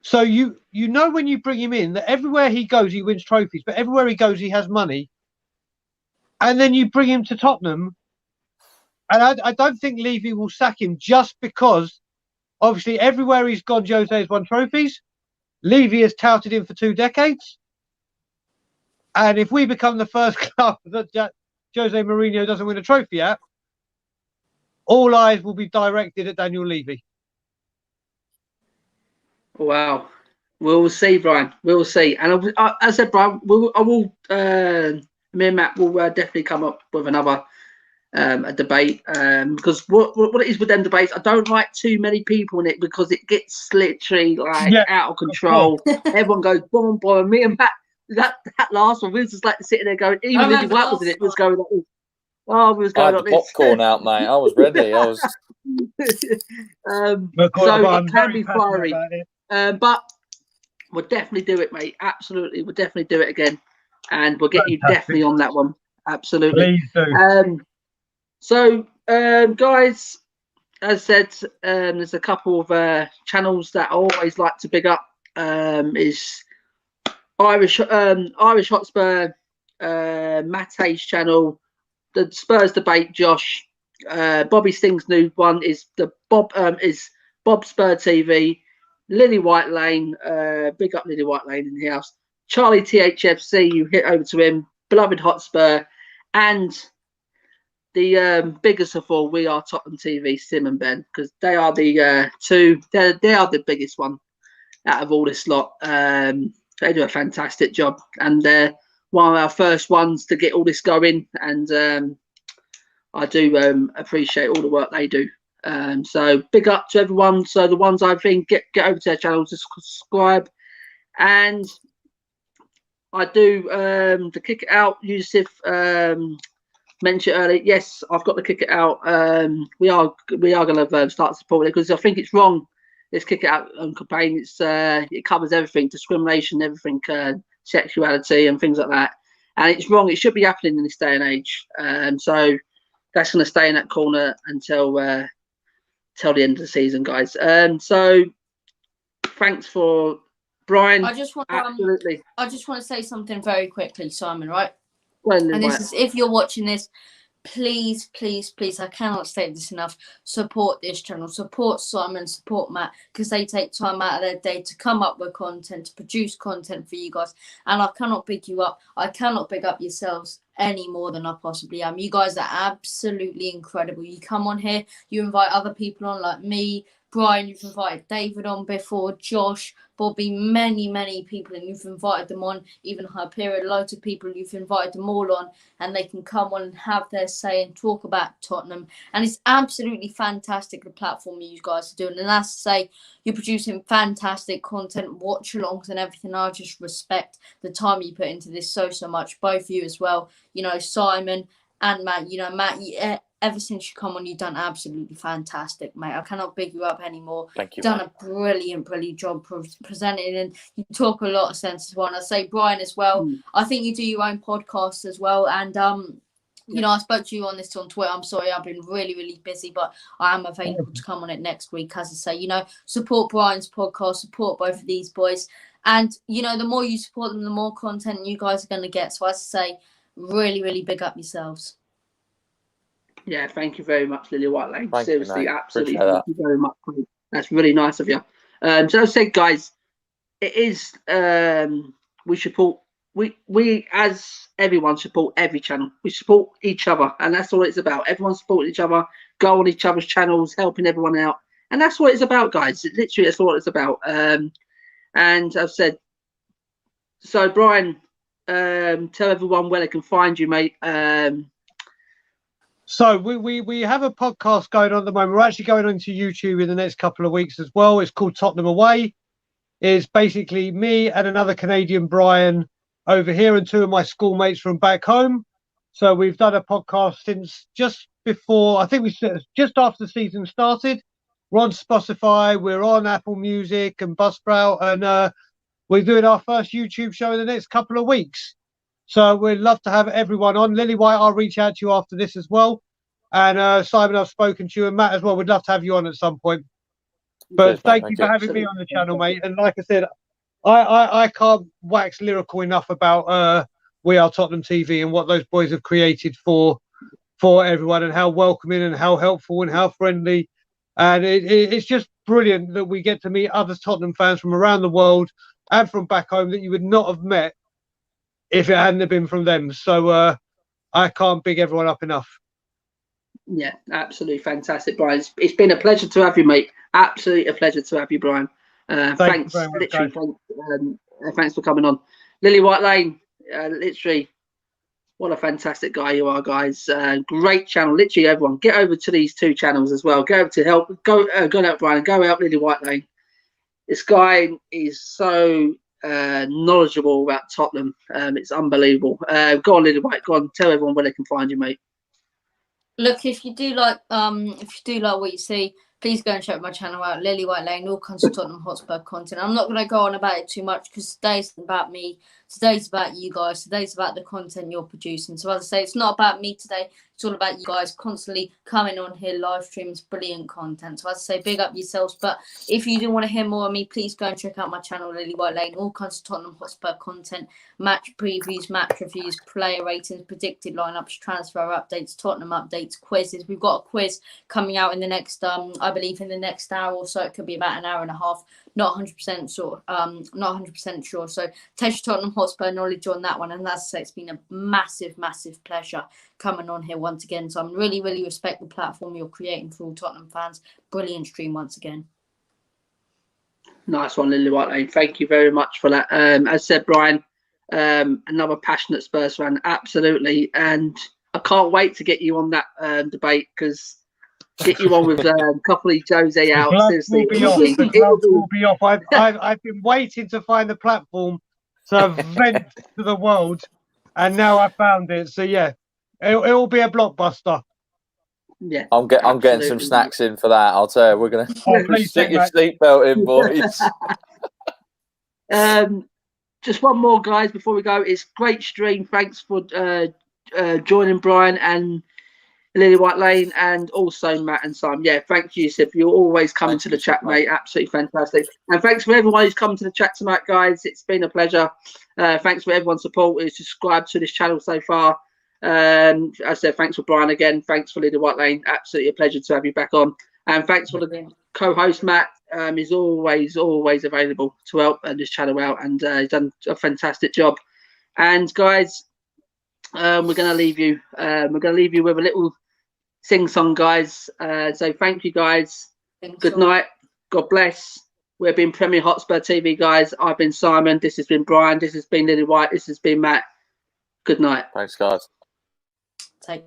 So you know when you bring him in that everywhere he goes he wins trophies, but everywhere he goes he has money. And then you bring him to Tottenham, and I don't think Levy will sack him just because obviously everywhere he's gone Jose has won trophies. Levy has touted him for 2 decades. And if we become the first club that Jose Mourinho doesn't win a trophy at, all eyes will be directed at Daniel Levy. Wow. We'll see, Brian. We'll see. And as I said, Brian, me and Matt will definitely come up with another a debate because what it is with them debates, I don't like too many people in it because it gets literally out of control. Everyone goes boom, boom. Me and Matt, that last one, we was just like sitting there going, even Lizzie White was in it, was going like this. Oh, we was going like this. Popcorn out, mate. I was ready. I was. So it can be fiery. But we'll definitely do it, mate. Absolutely. We'll definitely do it again. And we'll get you definitely on that one. Absolutely. Please do. So, guys, as I said, there's a couple of channels that I always like to big up. Is Irish Hotspur, Mate's channel, the Spurs debate, Josh, Bobby Sting's new one is Bob Spur TV, Lily White Lane, big up Lily White Lane in the house, Charlie THFC, you hit over to him, Beloved Hotspur, and the biggest of all, We Are Tottenham TV, Sim and Ben, because they are the two, they are the biggest one out of all this lot. They do a fantastic job, and they're one of our first ones to get all this going, and I do appreciate all the work they do. So big up to everyone. So the ones I think get over to their channel to subscribe, and I do to kick it out. Yusuf mentioned earlier. Yes, I've got to kick it out. We are going to start supporting it because I think it's wrong. This kick it out campaign. It covers everything, discrimination, everything, sexuality, and things like that. and it's wrong. It should be happening in this day and age. So that's going to stay in that corner until till the end of the season, guys. So thanks for Brian. I just want to say something very quickly, Simon. Right, well, and this is if you're watching this. Please, please, please, I cannot state this enough. Support this channel, support Simon, support Matt, because they take time out of their day to come up with content, to produce content for you guys. And I cannot big you up. I cannot big up yourselves any more than I possibly am. You guys are absolutely incredible. You come on here, you invite other people on like me, Brian, you've invited David on before, Josh, Bobby, many people, and you've invited them on, even Hyperion, loads of people, you've invited them all on, and they can come on and have their say and talk about Tottenham. And it's absolutely fantastic, the platform you guys are doing. And that's to say, you're producing fantastic content, watch-alongs and everything. I just respect the time you put into this so much, both of you as well. You know, Simon and Matt, you know, Matt, ever since you come on, you've done absolutely fantastic, mate. I cannot big you up anymore. Thank you. Done a brilliant job presenting, and you talk a lot of sense as well. And I say, Brian, as well. I think you do your own podcast as well. And you know, I spoke to you on this on Twitter. I'm sorry, I've been really busy, but I am available to come on it next week. As I say, you know, support Brian's podcast, support both of these boys, and you know, the more you support them, the more content you guys are going to get. So as I say, really big up yourselves. Yeah, thank you very much, Lily White Lane. Seriously, you, absolutely. Thank you very much. That's really nice of you. So as I said, guys, it is we support we as everyone support every channel. We support each other, and that's all it's about. Everyone supporting each other, go on each other's channels, helping everyone out, and that's what it's about, guys. Literally, that's what it's about. And I've said, so Brian, tell everyone where they can find you, mate. So we have a podcast going on at the moment. We're actually going onto YouTube in the next couple of weeks as well. It's called Tottenham Away. It's basically me and another Canadian, Brian, over here, and two of my schoolmates from back home. So we've done a podcast since just before, I think just after the season started. We're on Spotify, we're on Apple Music and Buzzsprout, and we're doing our first YouTube show in the next couple of weeks. So we'd love to have everyone on. Lily White, I'll reach out to you after this as well. And Simon, I've spoken to you, and Matt as well. We'd love to have you on at some point. But thank you for having me on the channel, mate. And like I said, I can't wax lyrical enough about We Are Tottenham TV and what those boys have created for everyone, and how welcoming and how helpful and how friendly. And it's just brilliant that we get to meet other Tottenham fans from around the world and from back home that you would not have met if it hadn't have been from them. So I can't big everyone up enough. Yeah, absolutely fantastic, Brian. It's been a pleasure to have you, mate. Absolutely a pleasure to have you, Brian. Thanks, you very much, literally. Thanks for coming on, Lily White Lane. Literally, what a fantastic guy you are, guys. Great channel. Literally, everyone, get over to these two channels as well. Go over to help. Go out, Brian. Go out, Lily White Lane. This guy is so knowledgeable about Tottenham. It's unbelievable. Go on, Lily White. Go on, tell everyone where they can find you, mate. Look, if you do like what you see, please go and check my channel out, Lily White Lane, all kinds of Tottenham Hotspur content. I'm not going to go on about it too much because today's about me. Today's about you guys. Today's about the content you're producing. So as I say, it's not about me today. It's all about you guys constantly coming on here, live streams, brilliant content. So as I say, big up yourselves. But if you do want to hear more of me, please go and check out my channel, Lily White Lane. All kinds of Tottenham Hotspur content, match previews, match reviews, player ratings, predicted lineups, transfer updates, Tottenham updates, quizzes. We've got a quiz coming out in the next, I believe, in the next hour or so. It could be about an hour and a half. Not 100% sure. Not 100% sure. So test your Tottenham Hotspur knowledge on that one. And as I say, it's been a massive pleasure coming on here once again. So I'm really respect the platform you're creating for all Tottenham fans. Brilliant stream once again. Nice one, Lily White Lane. Thank you very much for that. As said, Brian, another passionate Spurs fan, absolutely. And I can't wait to get you on that debate, because get you on with Copley Jose out. Seriously, the gloves will be off. I've been waiting to find the platform to vent to the world, and now I found it. So yeah, it will be a blockbuster. Yeah, I'm getting some snacks in for that. I'll tell you, we're gonna stick your seatbelt in, boys. just one more, guys, before we go. It's great stream. Thanks for joining Brian and Lily White Lane, and also Matt and Simon. Yeah, thank you, Sif. You're always coming to the chat, mate. Absolutely fantastic. And thanks for everyone who's come to the chat tonight, guys. It's been a pleasure. Thanks for everyone's support who's subscribed to this channel so far. I said thanks for Brian again. Thanks for Lily White Lane. Absolutely a pleasure to have you back on. And thanks for the co-host, Matt. He's always available to help this channel out, and he's done a fantastic job. And guys, we're going to leave you. We're going to leave you with a little sing-song, guys. So thank you, guys. Good night. God bless. We've been Premier Hotspur TV, guys. I've been Simon. This has been Brian. This has been Lily White. This has been Matt. Good night. Thanks, guys. Take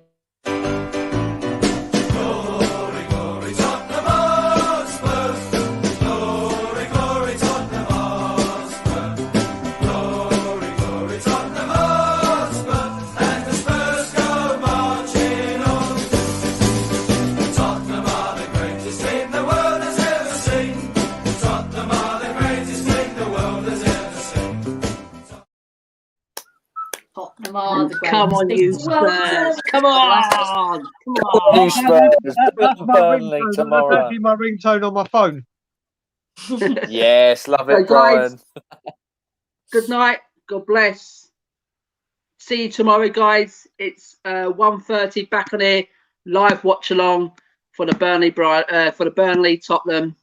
Tottenham are the Come on, you Spurs. Come on. Come on. You Spurs. That's my Burnley ringtone. tomorrow. That's actually my ringtone on my phone. Yes, love it, So, guys, Brian. good night. God bless. See you tomorrow, guys. It's 1:30 back on here. Live watch along for the Burnley Tottenham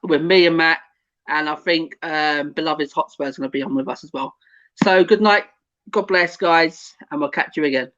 with me and Matt, and I think beloved Hotspur is going to be on with us as well. So good night. God bless, guys, and we'll catch you again.